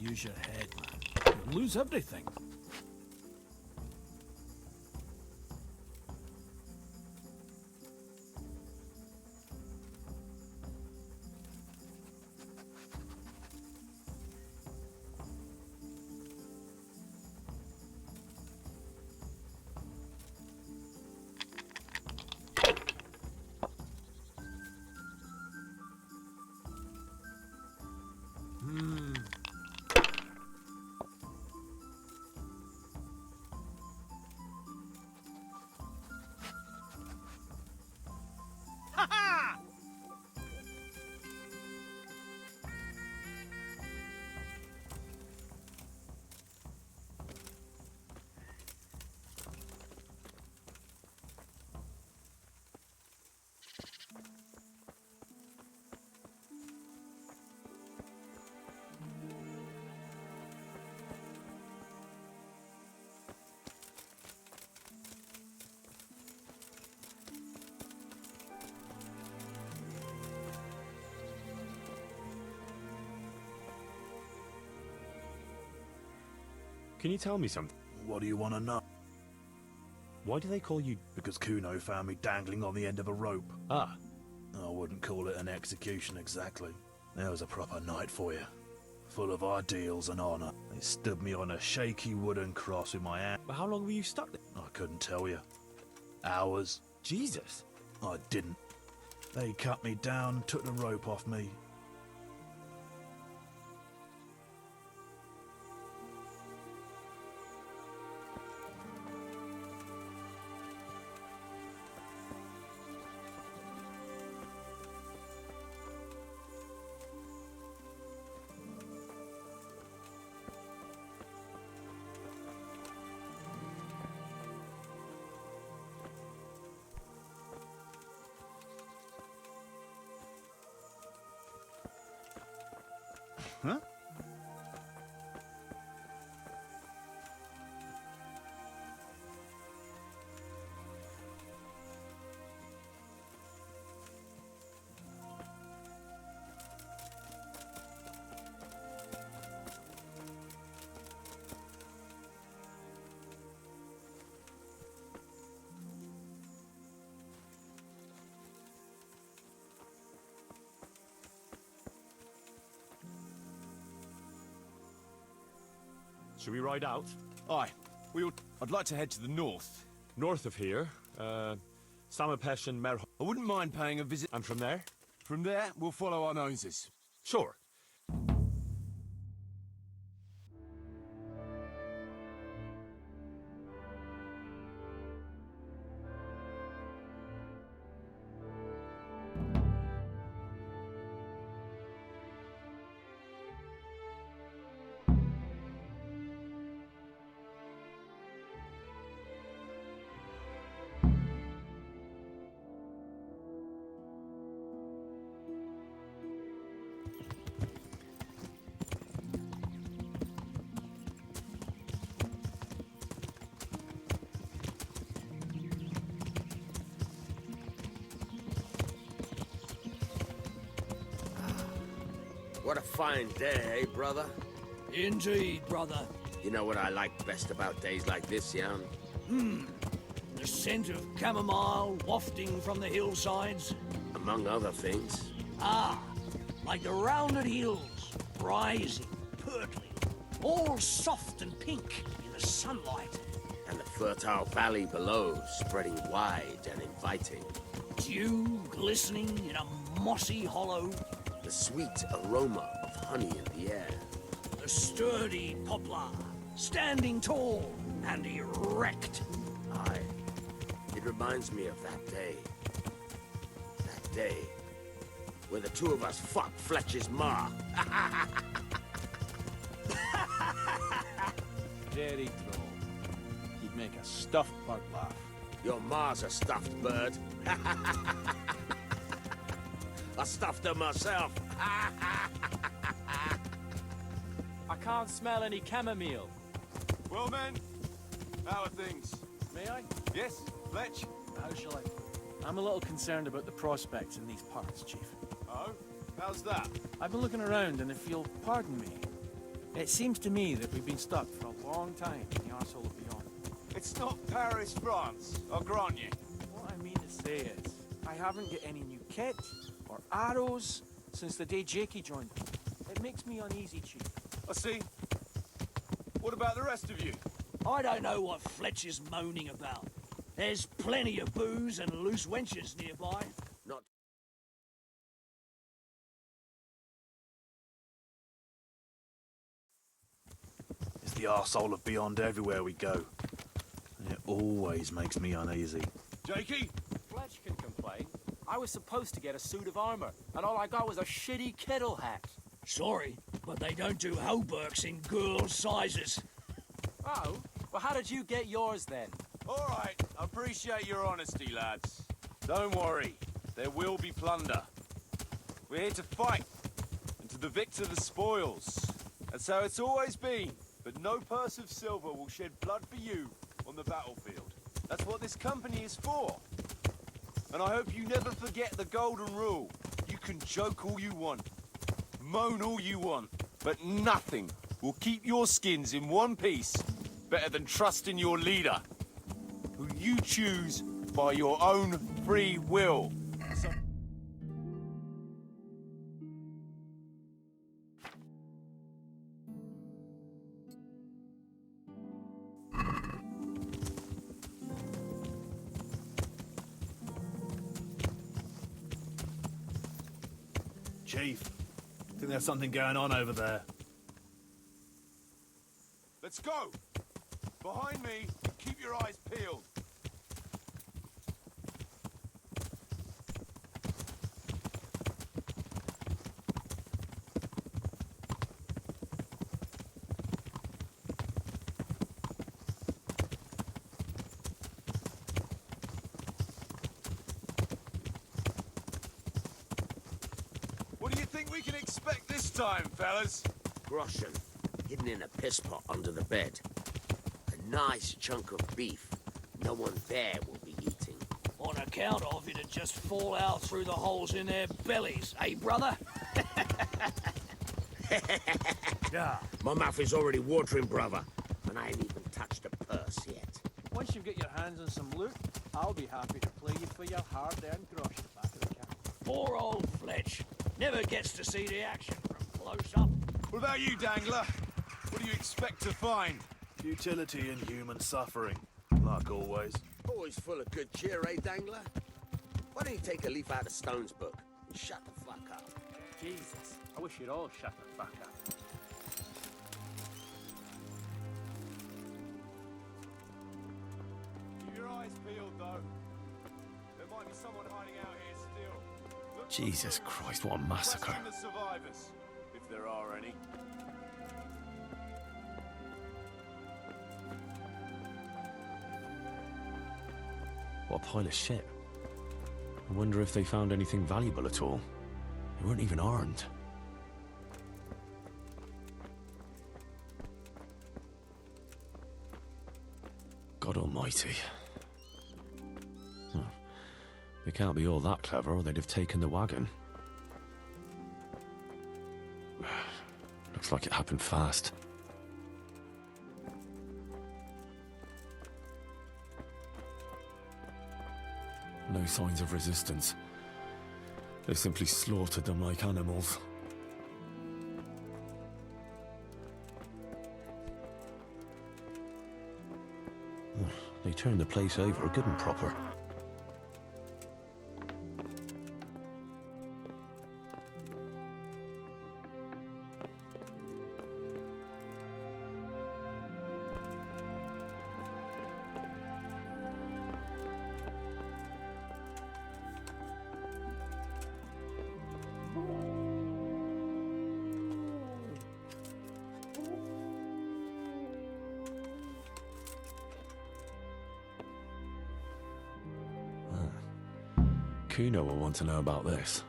Use your head, man. You'll lose everything. Can you tell me something? What do you want to know? Why do they call you... Because Kuno found me dangling on the end of a rope. Ah. I wouldn't call it an execution exactly. There was a proper night for you. Full of ideals and honor. They stood me on a shaky wooden cross with my hand. But how long were you stuck there? I couldn't tell you. Hours. Jesus. I didn't. They cut me down, took the rope off me. Huh? Should we ride out? Aye. I'd like to head to the north. North of here, Samapesh and Merho. I wouldn't mind paying a visit. And from there? From there, we'll follow our noses. Sure. What a fine day, eh, brother? Indeed, brother. You know what I like best about days like this, Jan? The scent of chamomile wafting from the hillsides. Among other things. Ah, like the rounded hills, rising, purtling, all soft and pink in the sunlight. And the fertile valley below, spreading wide and inviting. Dew glistening in a mossy hollow. The sweet aroma of honey in the air. The sturdy poplar, standing tall and erect. Aye, it reminds me of that day. That day where the two of us fucked Fletcher's ma. Very droll. He'd make a stuffed bird laugh. Your ma's a stuffed bird. I stuffed her myself. I can't smell any chamomile. Well, men, how are things? May I? Yes, Fletch? How shall I? I'm a little concerned about the prospects in these parts, Chief. Oh? How's that? I've been looking around, and if you'll pardon me, it seems to me that we've been stuck for a long time in the arsehole of beyond. It's not Paris, France, I'll grant you. What I mean to say is, I haven't got any new kit or arrows since the day Jakey joined us. It makes me uneasy, Chief. I see. What about the rest of you? I don't know what Fletcher's moaning about. There's plenty of booze and loose wenches nearby. Not. It's the arsehole of beyond everywhere we go. And it always makes me uneasy. Jakey? Fletch can complain. I was supposed to get a suit of armor, and all I got was a shitty kettle hat. Sorry, but they don't do hauberks in girls' sizes. Oh? Well, how did you get yours then? All right, I appreciate your honesty, lads. Don't worry, there will be plunder. We're here to fight, and to the victor the spoils. That's how it's always been. But no purse of silver will shed blood for you on the battlefield. That's what this company is for. And I hope you never forget the golden rule. You can joke all you want, moan all you want, but nothing will keep your skins in one piece better than trusting your leader, who you choose by your own free will. Chief, think there's something going on over there. Let's go! Behind me, keep your eyes peeled. What do you think we can expect this time, fellas? Groschen, hidden in a piss pot under the bed. A nice chunk of beef no one there will be eating. On account of it'd just fall out through the holes in their bellies, eh, brother? Yeah. My mouth is already watering, brother, and I ain't even touched a purse yet. Once you get your hands on some loot, I'll be happy to play you for your hard-earned groschen back of the camp. Poor old Fletch never gets to see the action from close up. What about you, Dangler? What do you expect to find? Futility and human suffering, like always. Always full of good cheer, eh, Dangler? Why don't you take a leaf out of Stone's book and shut the fuck up? Jesus, I wish you'd all shut the fuck up. Keep your eyes peeled, though. There might be someone hiding out here still. Look Jesus Christ, what a massacre. question the survivors, if there are any. What a pile of shit. I wonder if they found anything valuable at all. They weren't even armed. God almighty. Oh, they can't be all that clever or they'd have taken the wagon. Looks like it happened fast. No signs of resistance. They simply slaughtered them like animals. They turned the place over good and proper. Kuno will want to know about this.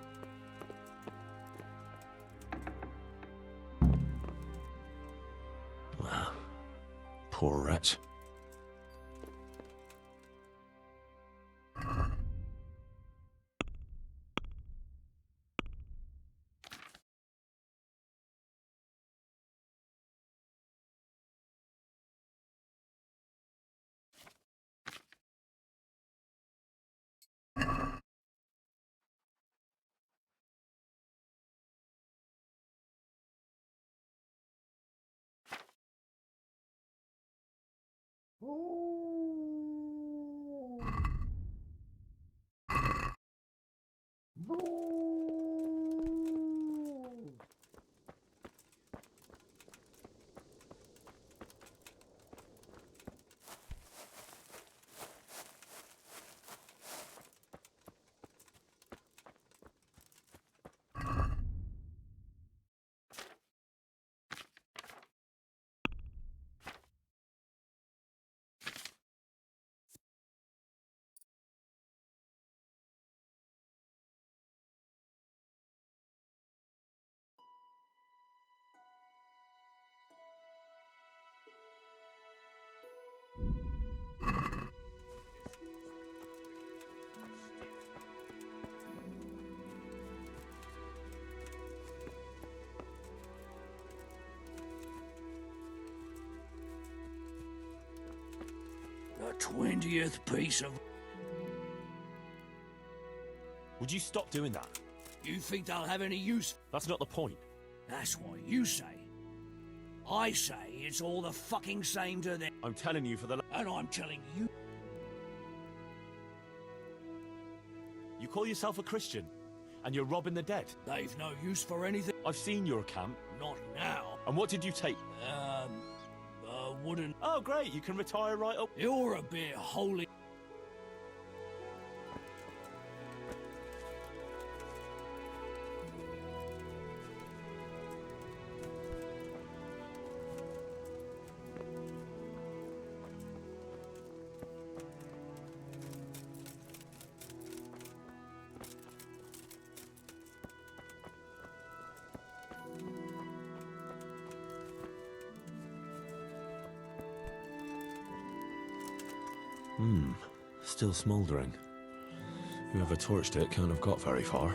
Wow. Poor wretch. The 20th piece of... Would you stop doing that? You think they'll have any use? That's not the point. That's what you say. I say it's all the fucking same to them. I'm telling you for the... And I'm telling you... You call yourself a Christian, and you're robbing the dead. They've no use for anything. I've seen your camp. Not now. And what did you take? Wooden... Oh, great, you can retire right up. You're a bit holy... Still smouldering. Whoever torched it can't have got very far.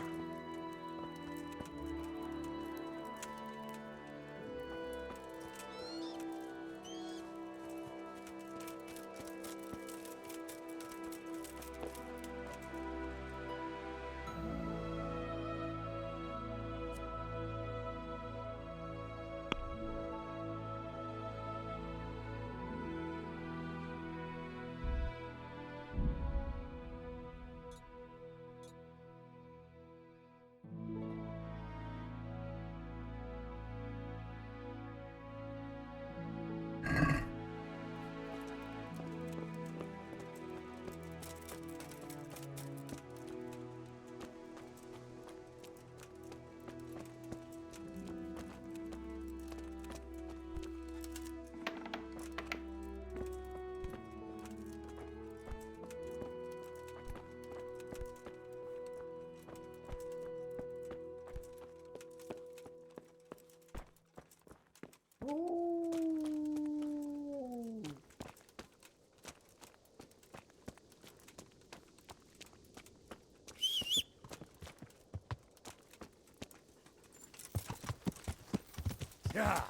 Yeah.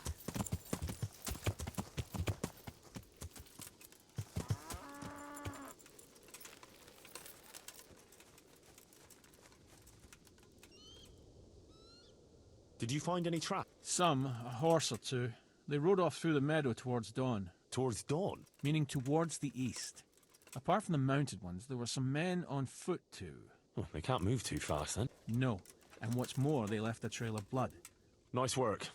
Did you find any trap? Some, a horse or two. They rode off through the meadow towards dawn. Towards dawn? Meaning towards the east. Apart from the mounted ones, there were some men on foot too. Well, they can't move too fast then. No. And what's more, they left a trail of blood. Nice work.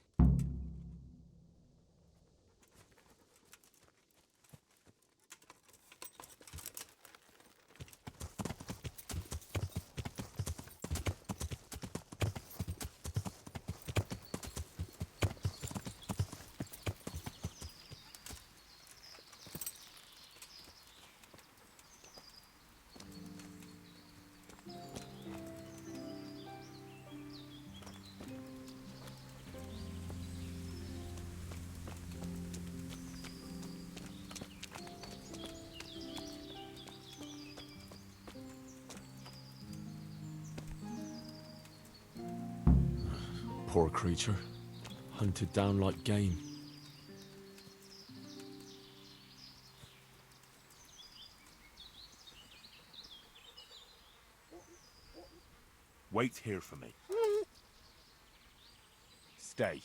Poor creature. Hunted down like game. Wait here for me. Stay.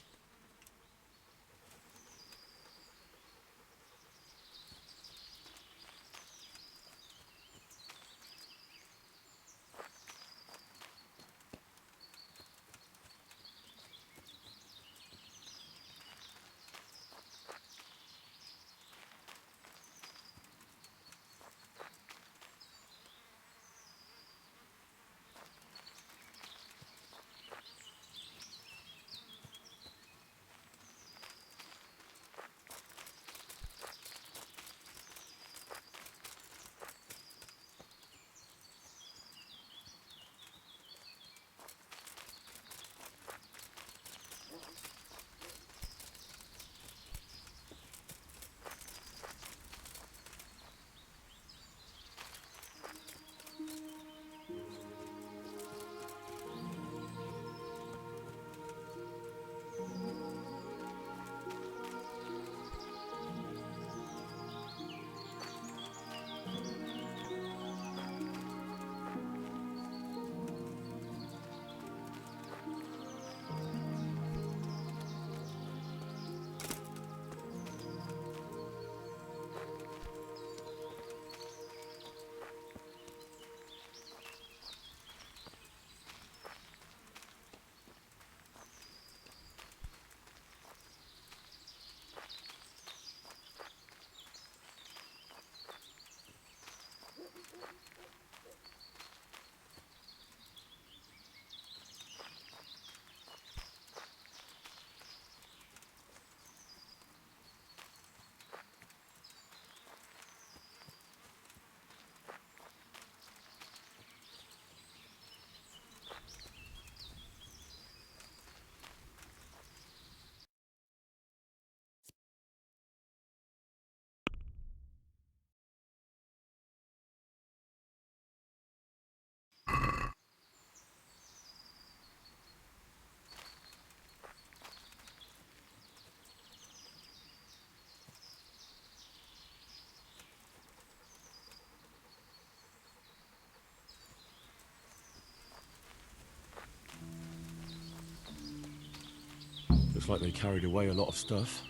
Looks like they carried away a lot of stuff.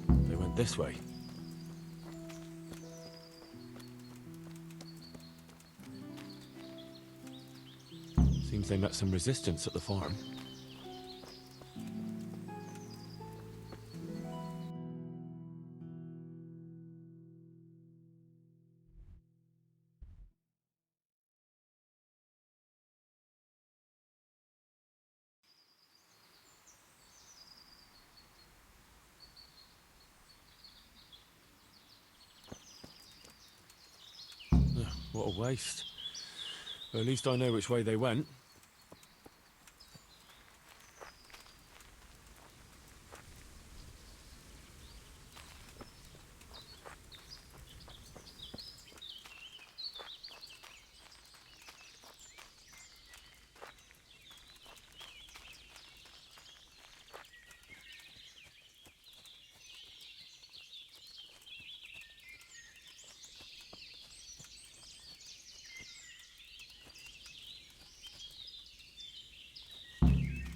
They went this way. Seems they met some resistance at the farm. What a waste. Well, at least I know which way they went.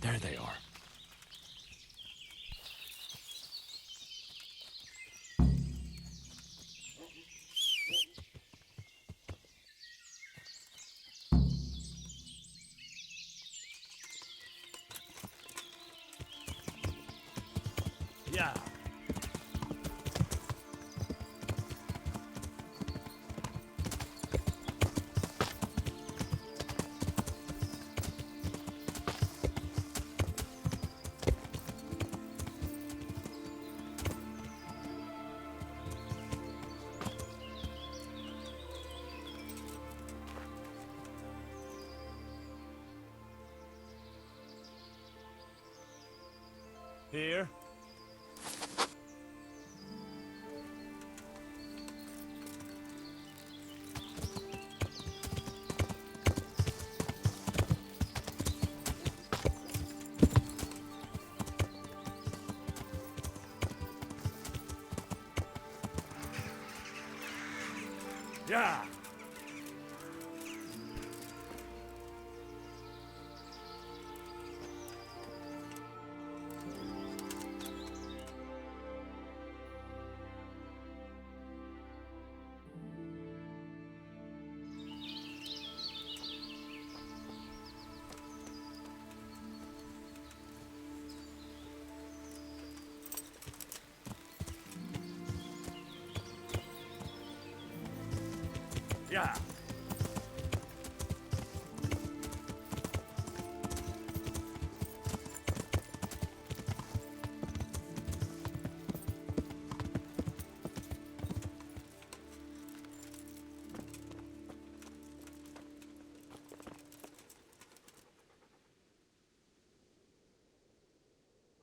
There they are. Yeah. Here. Yeah. Yeah.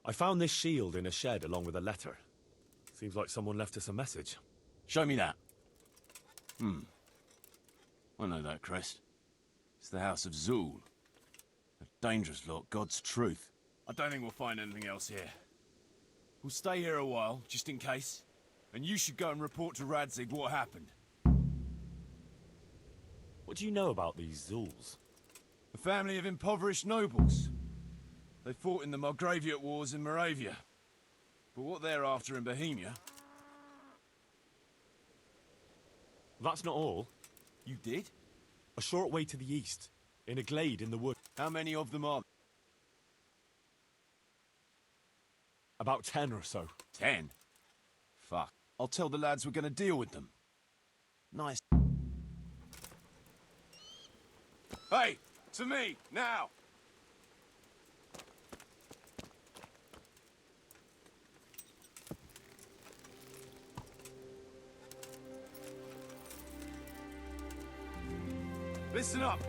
I found this shield in a shed along with a letter. Seems like someone left us a message. Show me that. I know that crest. It's the House of Zool. A dangerous lot, God's truth. I don't think we'll find anything else here. We'll stay here a while, just in case. And you should go and report to Radzig what happened. What do you know about these Zools? A family of impoverished nobles. They fought in the Margraviate Wars in Moravia. But what they're after in Bohemia... That's not all. You did? A short way to the east, in a glade in the wood. How many of them are there? About 10 or so. 10? Fuck. I'll tell the lads we're gonna deal with them. Nice. Hey! To me! Now! Listen up!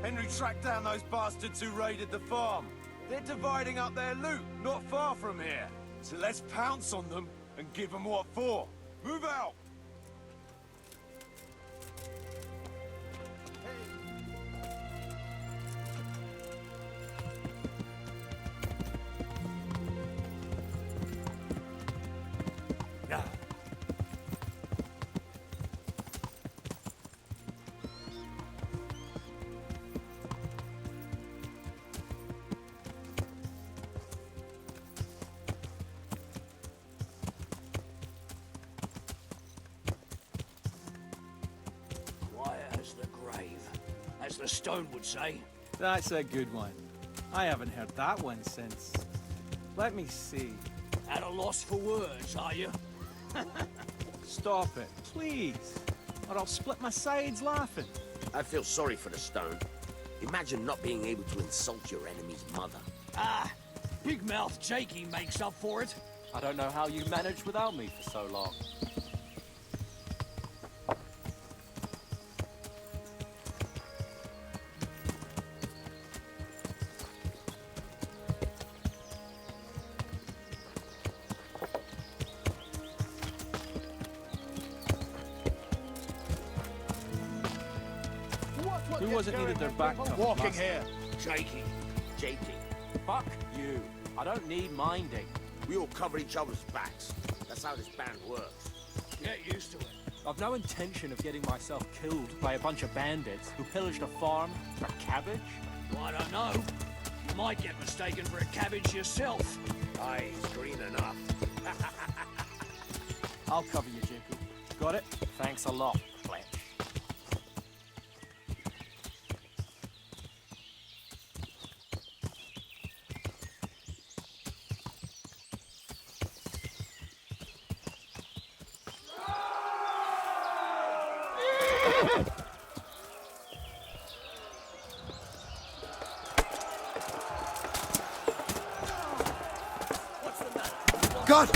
Henry tracked down those bastards who raided the farm. They're dividing up their loot, not far from here. So let's pounce on them and give them what for. Move out! Yeah. Quiet as the grave, as the stone would say. That's a good one. I haven't heard that one since... Let me see. At a loss for words, are you? Stop it, please. Or I'll split my sides laughing. I feel sorry for the stone. Imagine not being able to insult your enemy's mother. Ah, Big Mouth Jakey makes up for it. I don't know how you managed without me for so long. Who wasn't needed their back covered? Walking here. Jakey. Jakey. Fuck you. I don't need minding. We all cover each other's backs. That's how this band works. Get used to it. I've no intention of getting myself killed by a bunch of bandits who pillaged a farm for cabbage. Well, I don't know. You might get mistaken for a cabbage yourself. Aye, he's green enough. I'll cover you, Jakey. Got it? Thanks a lot, Fletch. God!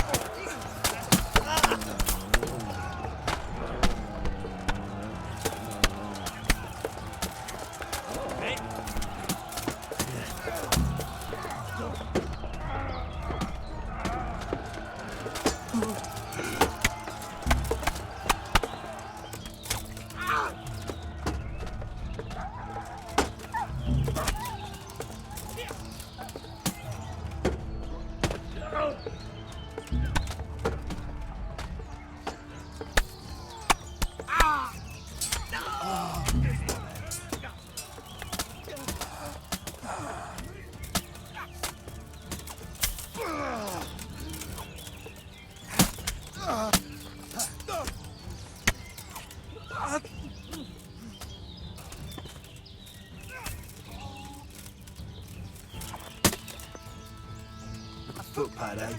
Footpad, eh?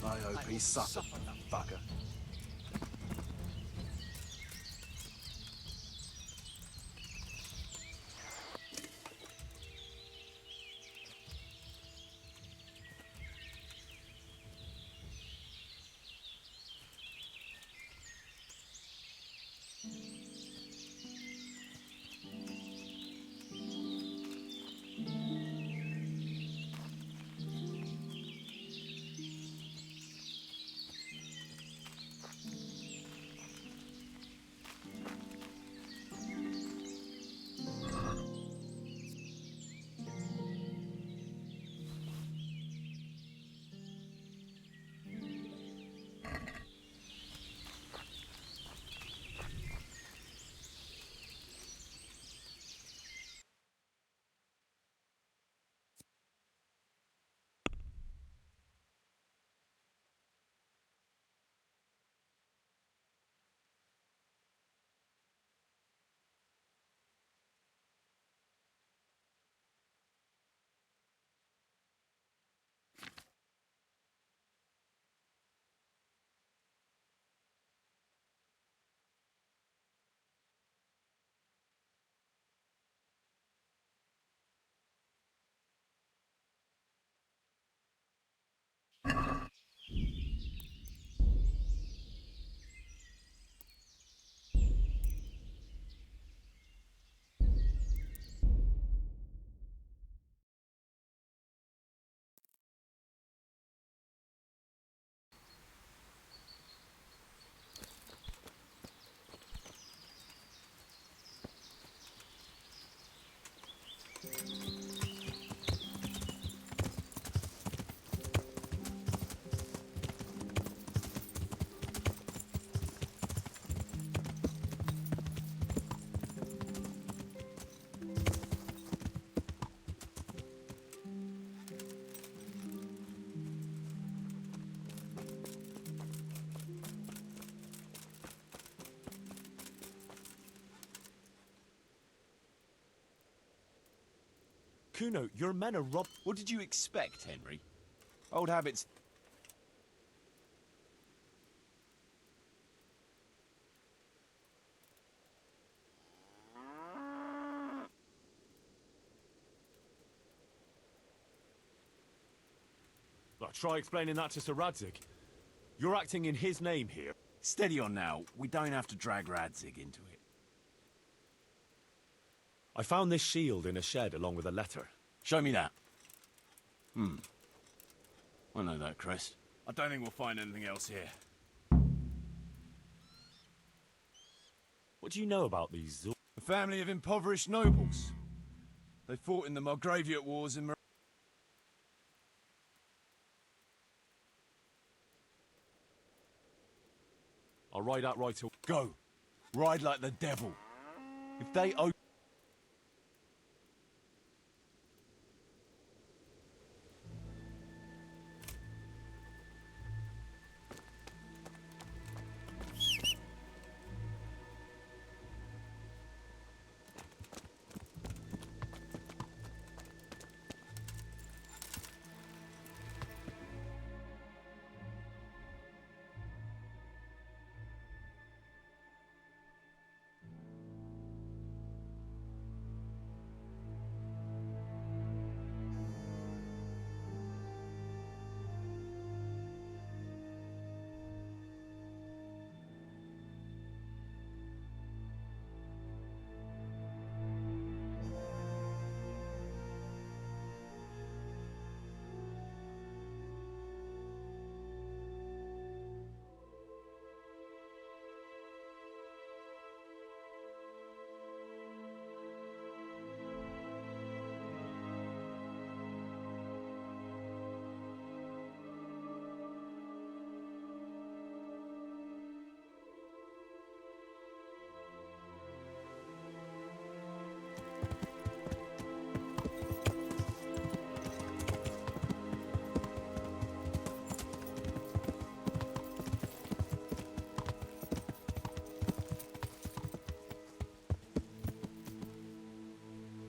I hope he suffered, fucker. Kuno, your men are robbed. What did you expect, Henry? Old habits. Try explaining that to Sir Radzig. You're acting in his name here. Steady on now. We don't have to drag Radzig into it. I found this shield in a shed along with a letter. Show me that. I know that crest. I don't think we'll find anything else here. What do you know about these Zul? A family of impoverished nobles. They fought in the Margraviate Wars in... I'll ride out right away. Go. Ride like the devil. If they open...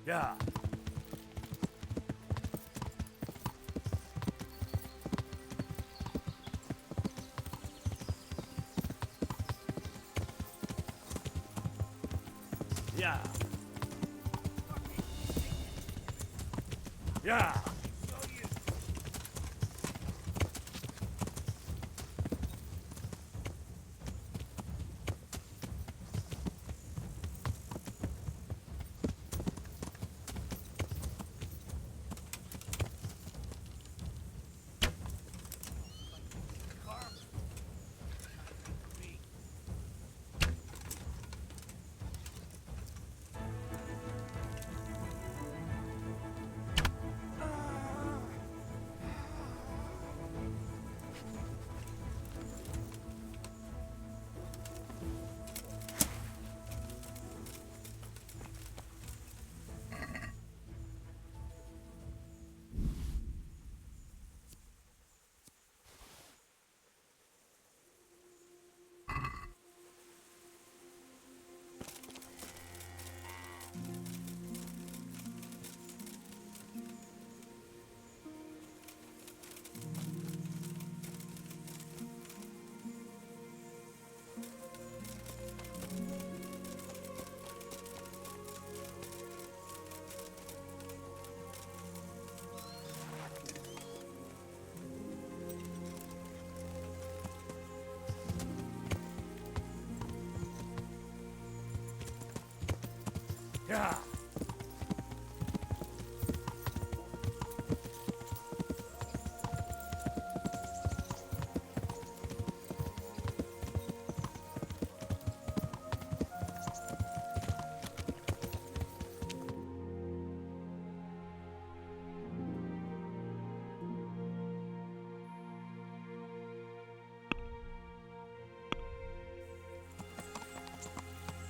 Yeah. Yeah. Yeah.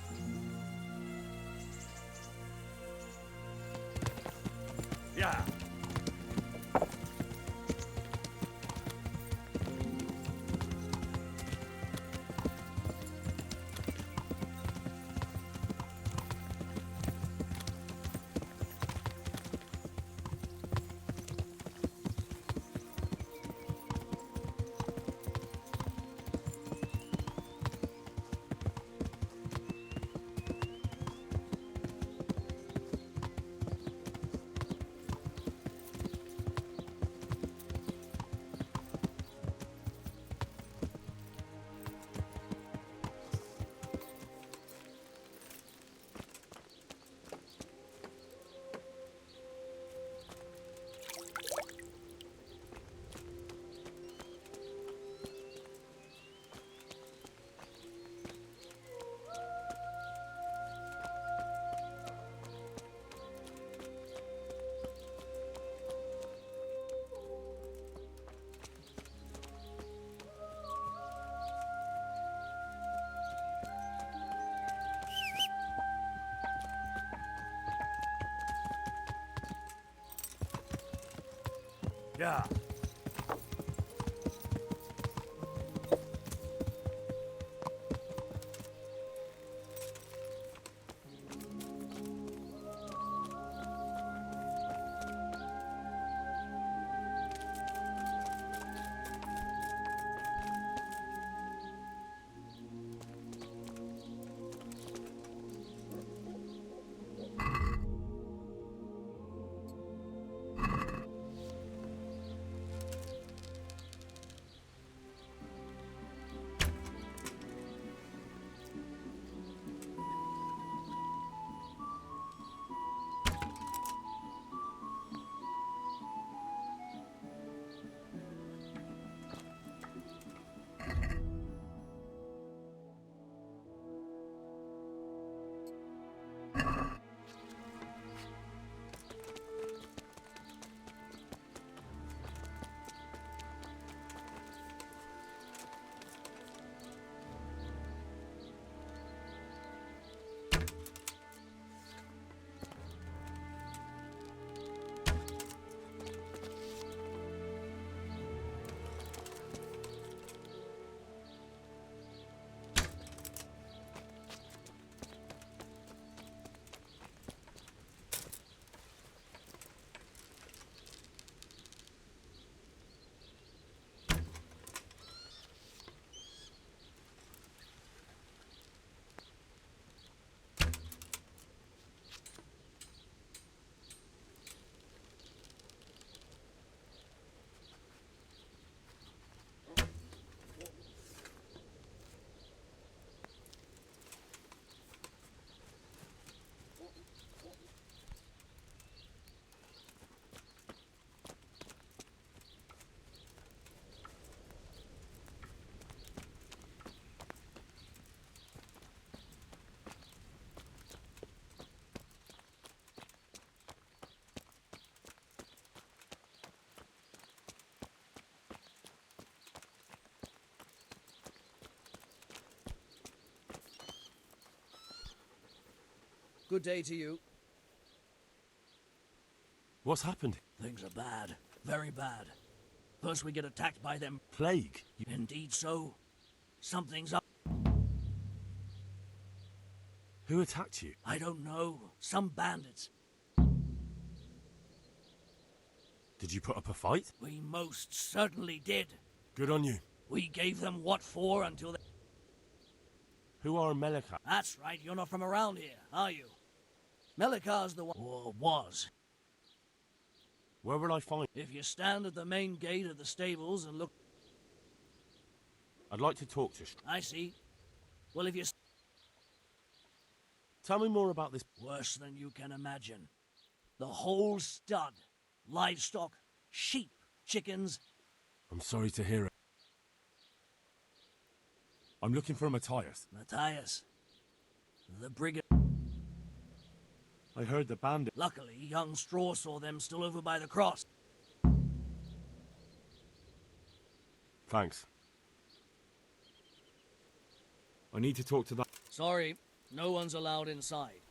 Yeah. Yeah. Yeah. Good day to you. What's happened? Things are bad. Very bad. First we get attacked by them. Plague? Indeed so. Something's up. Who attacked you? I don't know. Some bandits. Did you put up a fight? We most certainly did. Good on you. We gave them what for until they... Who are Melika? That's right, you're not from around here, are you? Melika's the one... Or was. Where will I find... If you stand at the main gate of the stables and look... I'd like to talk to... I see. Well, if you... Tell me more about this... Worse than you can imagine. The whole stud. Livestock, sheep, chickens... I'm sorry to hear it. I'm looking for Matthias. Matthias. The brigand... I heard the bandit... Luckily, young Straw saw them still over by the cross. Thanks. I need to talk to that... Sorry, no one's allowed inside.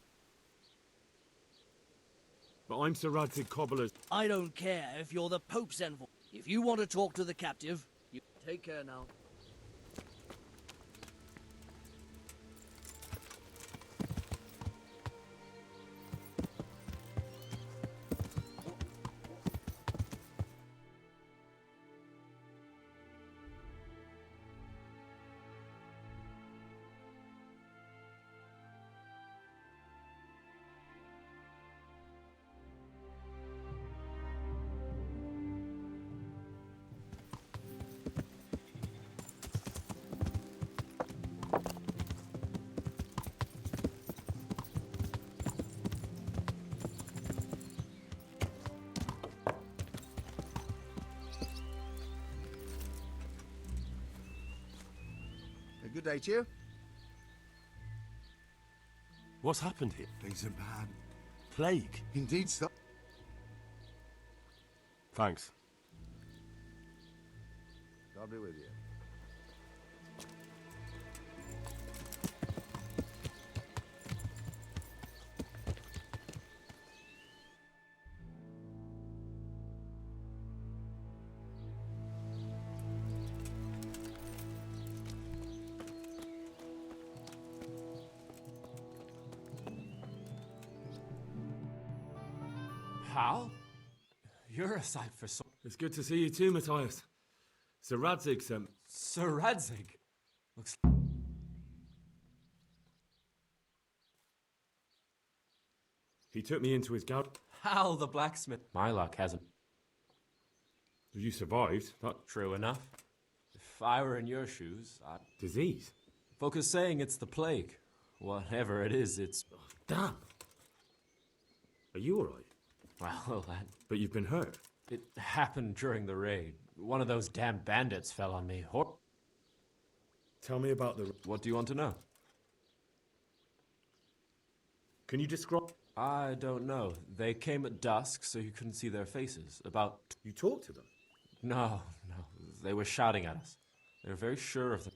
But I'm Sir Radzig Cobbler's... I don't care if you're the Pope's envoy. If you want to talk to the captive, you... Take care now. Good day to you. What's happened here? Things are bad. Plague? Indeed, sir. Thanks. God be with you. Hal? You're a sight for so... It's good to see you too, Matthias. Sir Radzig sent... Sir Radzig? Looks... He took me into his garden. Hal the blacksmith. My luck hasn't... You survived. That... True enough. If I were in your shoes, I'd... Disease? Folk are saying it's the plague. Whatever it is, it's... Oh, damn. Are you alright? Well, that... But you've been hurt. It happened during the raid. One of those damn bandits fell on me. Tell me about the... What do you want to know? Can you describe... I don't know. They came at dusk, so you couldn't see their faces. About... You talked to them? No. They were shouting at us. They were very sure of them.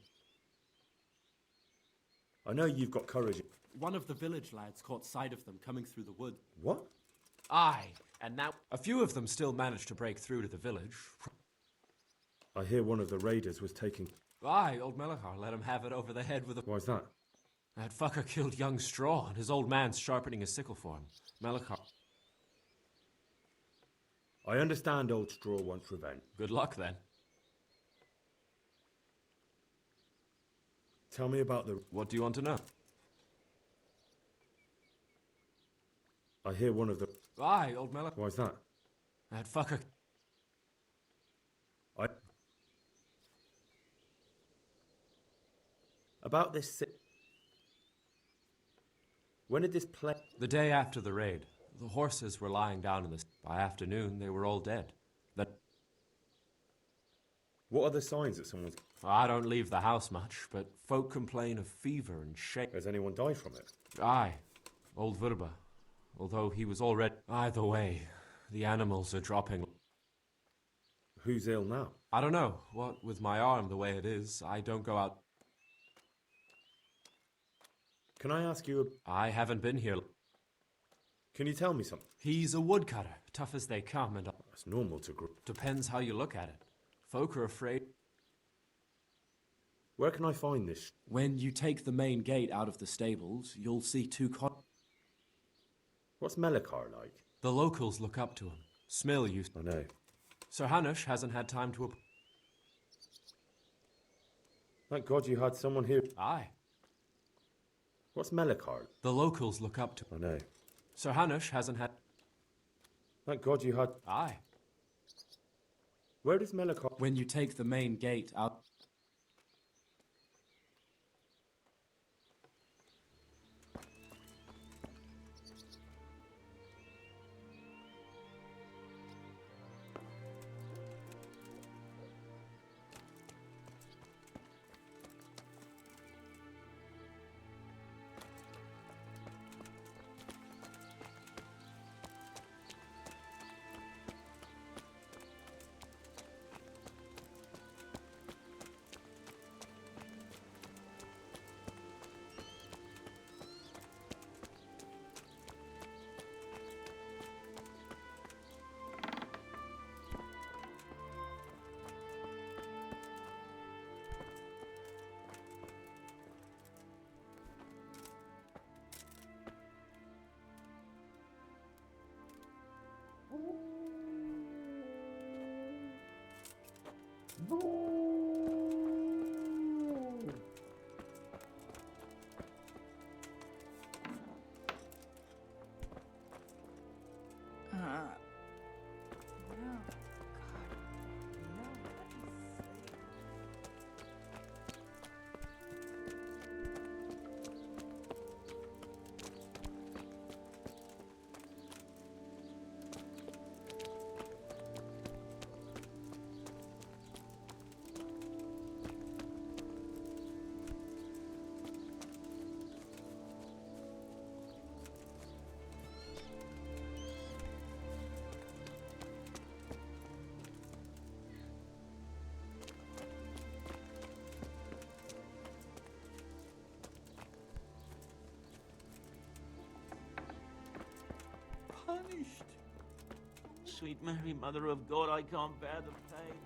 I know you've got courage. One of the village lads caught sight of them coming through the wood. What? Aye, and now... A few of them still managed to break through to the village. I hear one of the raiders was taking... Aye, old Melikar let him have it over the head with a... Why's that? That fucker killed young Straw, and his old man's sharpening his sickle for him. Melikar... I understand old Straw wants revenge. Good luck, then. Tell me about the... What do you want to know? I hear one of the... Aye, old Melikar... Why's that? That fucker... About this... When did this play... The day after the raid. The horses were lying down in the... By afternoon, they were all dead. That... What are the signs that someone's... I don't leave the house much, but folk complain of fever and shake. Has anyone died from it? Aye. Old Verba. Although he was already... Either way, the animals are dropping... Who's ill now? I don't know. What with my arm the way it is, I don't go out... Can I ask you I haven't been here... Can you tell me something? He's a woodcutter, tough as they come, and That's normal to grow. depends how you look at it. Folk are afraid. Where can I find this? When you take the main gate out of the stables, you'll see two What's Melikar like? The locals look up to him. Smill used. I know. Sir Hanush hasn't had time to. Thank God you had someone here. Aye. What's Melikar? The locals look up to. I know. Sir Hanush hasn't had. Thank God you had. Aye. Where does Melikar? When you take the main gate out. Punished. Sweet Mary, Mother of God, I can't bear the pain.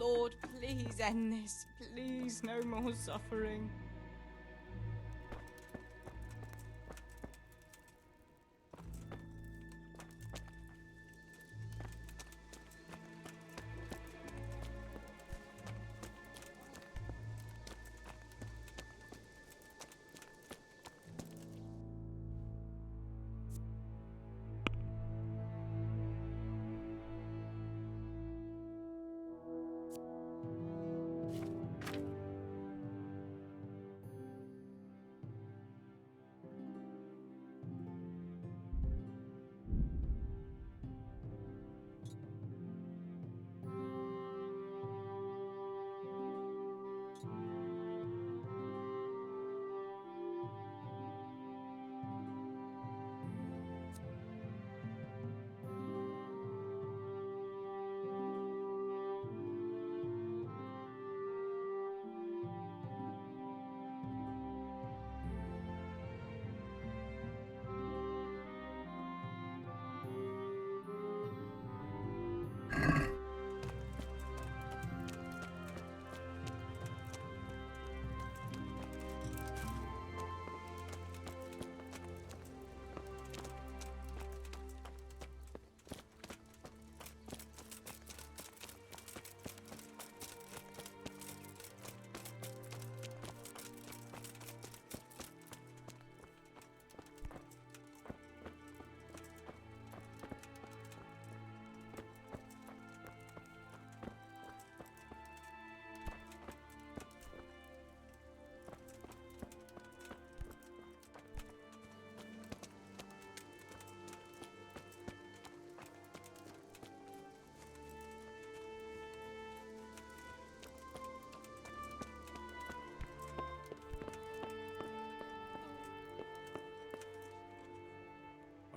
Lord, please end this. Please, no more suffering.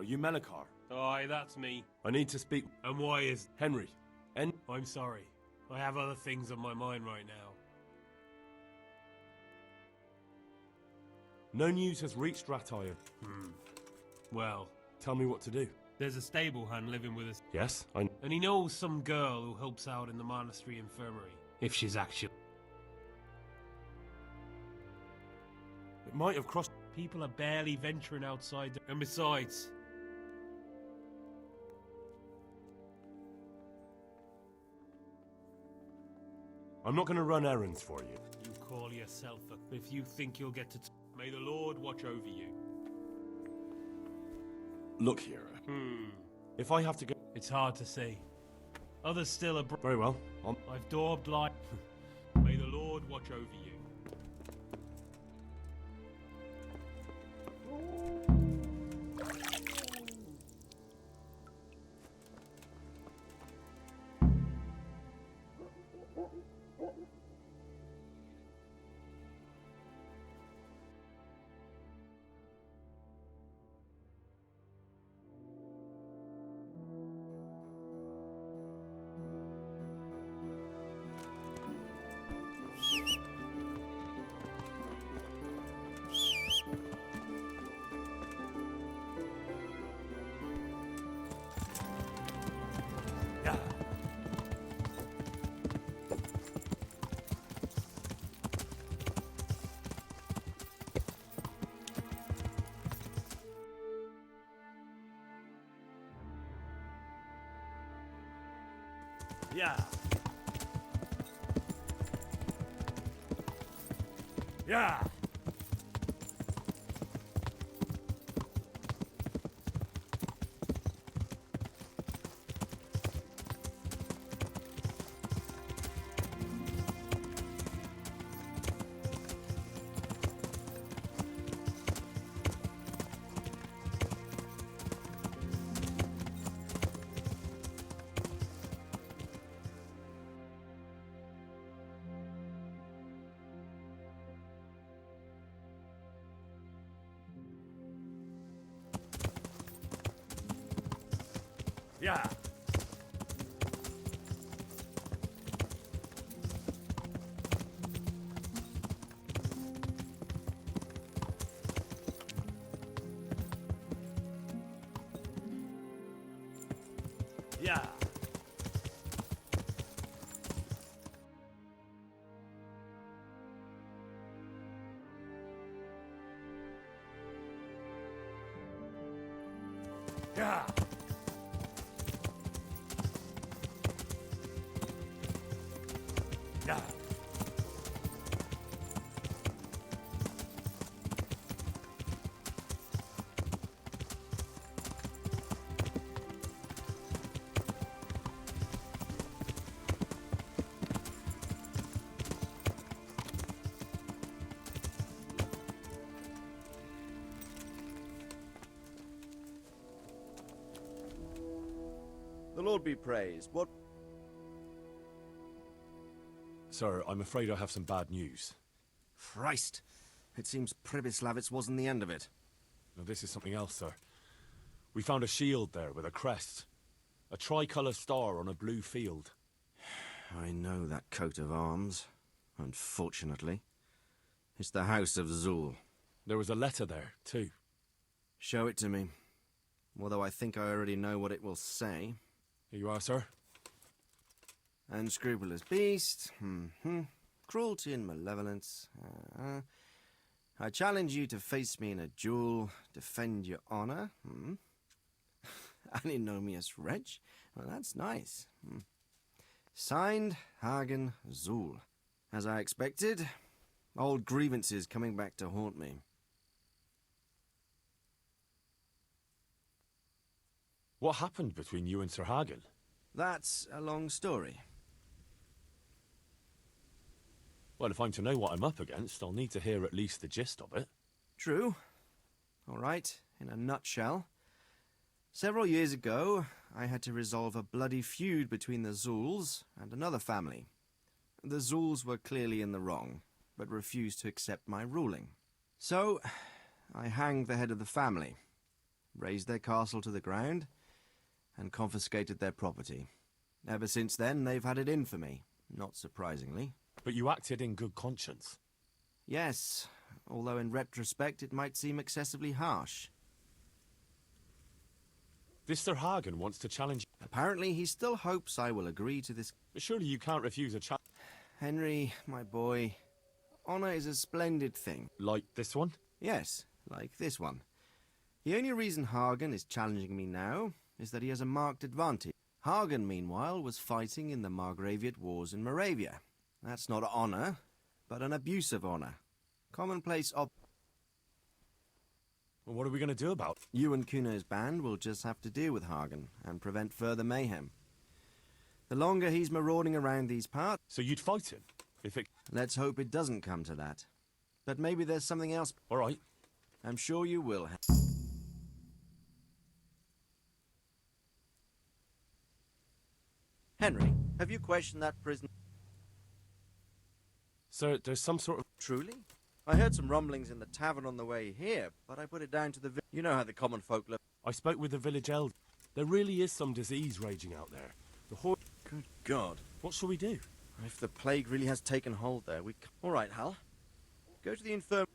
Are you Melikar? Aye, that's me. I need to speak. And why is... Henry. I'm sorry. I have other things on my mind right now. No news has reached Ratire. Well... Tell me what to do. There's a stable hand living with us. Yes, And he knows some girl who helps out in the monastery infirmary. If she's actually... It might have crossed... People are barely venturing outside. And besides... I'm not going to run errands for you. You call yourself a... If you think you'll get to... May the Lord watch over you. Look here. If I have to go... It's hard to say. Others still are... Very well. I've daubed like... May the Lord watch over you. Yeah. Yeah. Yeah. Yeah. Yeah. Yeah. The Lord be praised. What? Sir, I'm afraid I have some bad news. Christ! It seems Pribyslavitz wasn't the end of it. No, this is something else, sir. We found a shield there with a crest. A tricolour star on a blue field. I know that coat of arms, unfortunately. It's the House of Zul. There was a letter there, too. Show it to me. Although I think I already know what it will say. Here you are, sir. Unscrupulous beast. Cruelty and malevolence. I challenge you to face me in a duel, defend your honor. Antinomius Reg? Well, that's nice. Signed, Hagen Zul. As I expected, old grievances coming back to haunt me. What happened between you and Sir Hagen? That's a long story. Well, if I'm to know what I'm up against, I'll need to hear at least the gist of it. True. All right, in a nutshell. Several years ago, I had to resolve a bloody feud between the Zuls and another family. The Zuls were clearly in the wrong, but refused to accept my ruling. So, I hanged the head of the family. razed their castle to the ground, and confiscated their property. Ever since then, they've had it in for me, not surprisingly. But you acted in good conscience. Yes, although in retrospect it might seem excessively harsh. This Sir Hagen wants to challenge... Apparently he still hopes I will agree to this... But surely you can't refuse a challenge. Henry, my boy, honor is a splendid thing. Like this one? Yes, like this one. The only reason Hagen is challenging me now is that he has a marked advantage. Hagen, meanwhile, was fighting in the Margraviate Wars in Moravia. That's not honor, but an abuse of honor. Commonplace Well, what are we going to do about it? You and Kuno's band will just have to deal with Hagen and prevent further mayhem. The longer he's marauding around these parts... So you'd fight him? If it... Let's hope it doesn't come to that. But maybe there's something else... All right. I'm sure you will. Henry, have you questioned that prison? Sir, there's some sort of... Truly? I heard some rumblings in the tavern on the way here, but I put it down to the... You know how the common folk live. I spoke with the village elder. There really is some disease raging out there. The horde... Good God. What shall we do? If the plague really has taken hold there, we... All right, Hal. Go to the infirm...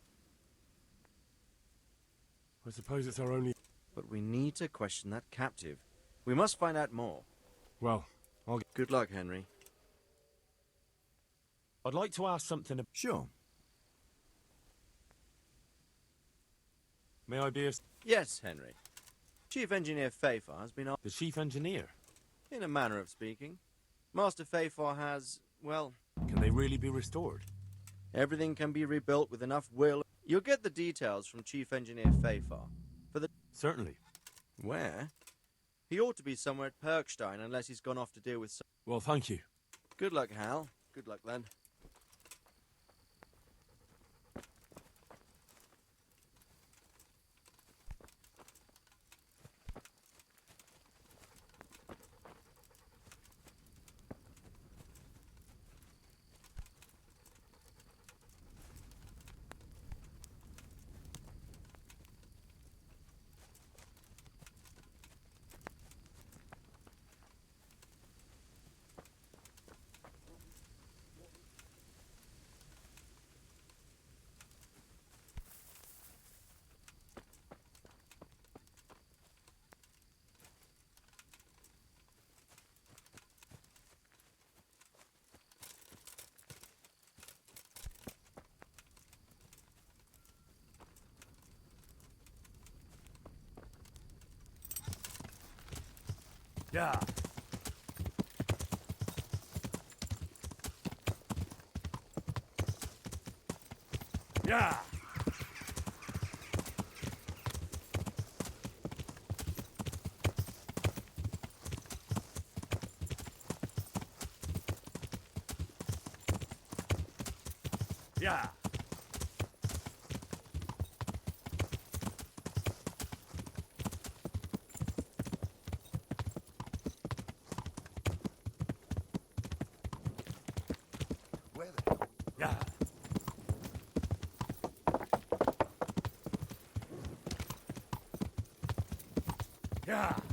I suppose it's our only... But we need to question that captive. We must find out more. Well, I'll... Good luck, Henry. I'd like to ask something... Sure. May I be a... Yes, Henry. Chief Engineer Fafar has been... The Chief Engineer? In a manner of speaking. Master Fafar has, well... Can they really be restored? Everything can be rebuilt with enough will. You'll get the details from Chief Engineer Fafar. For the... Certainly. Where? He ought to be somewhere at Perkstein, unless he's gone off to deal with some... Well, thank you. Good luck, Hal. Good luck, then. Yeah. Yeah. Yeah. Yeah. Yeah.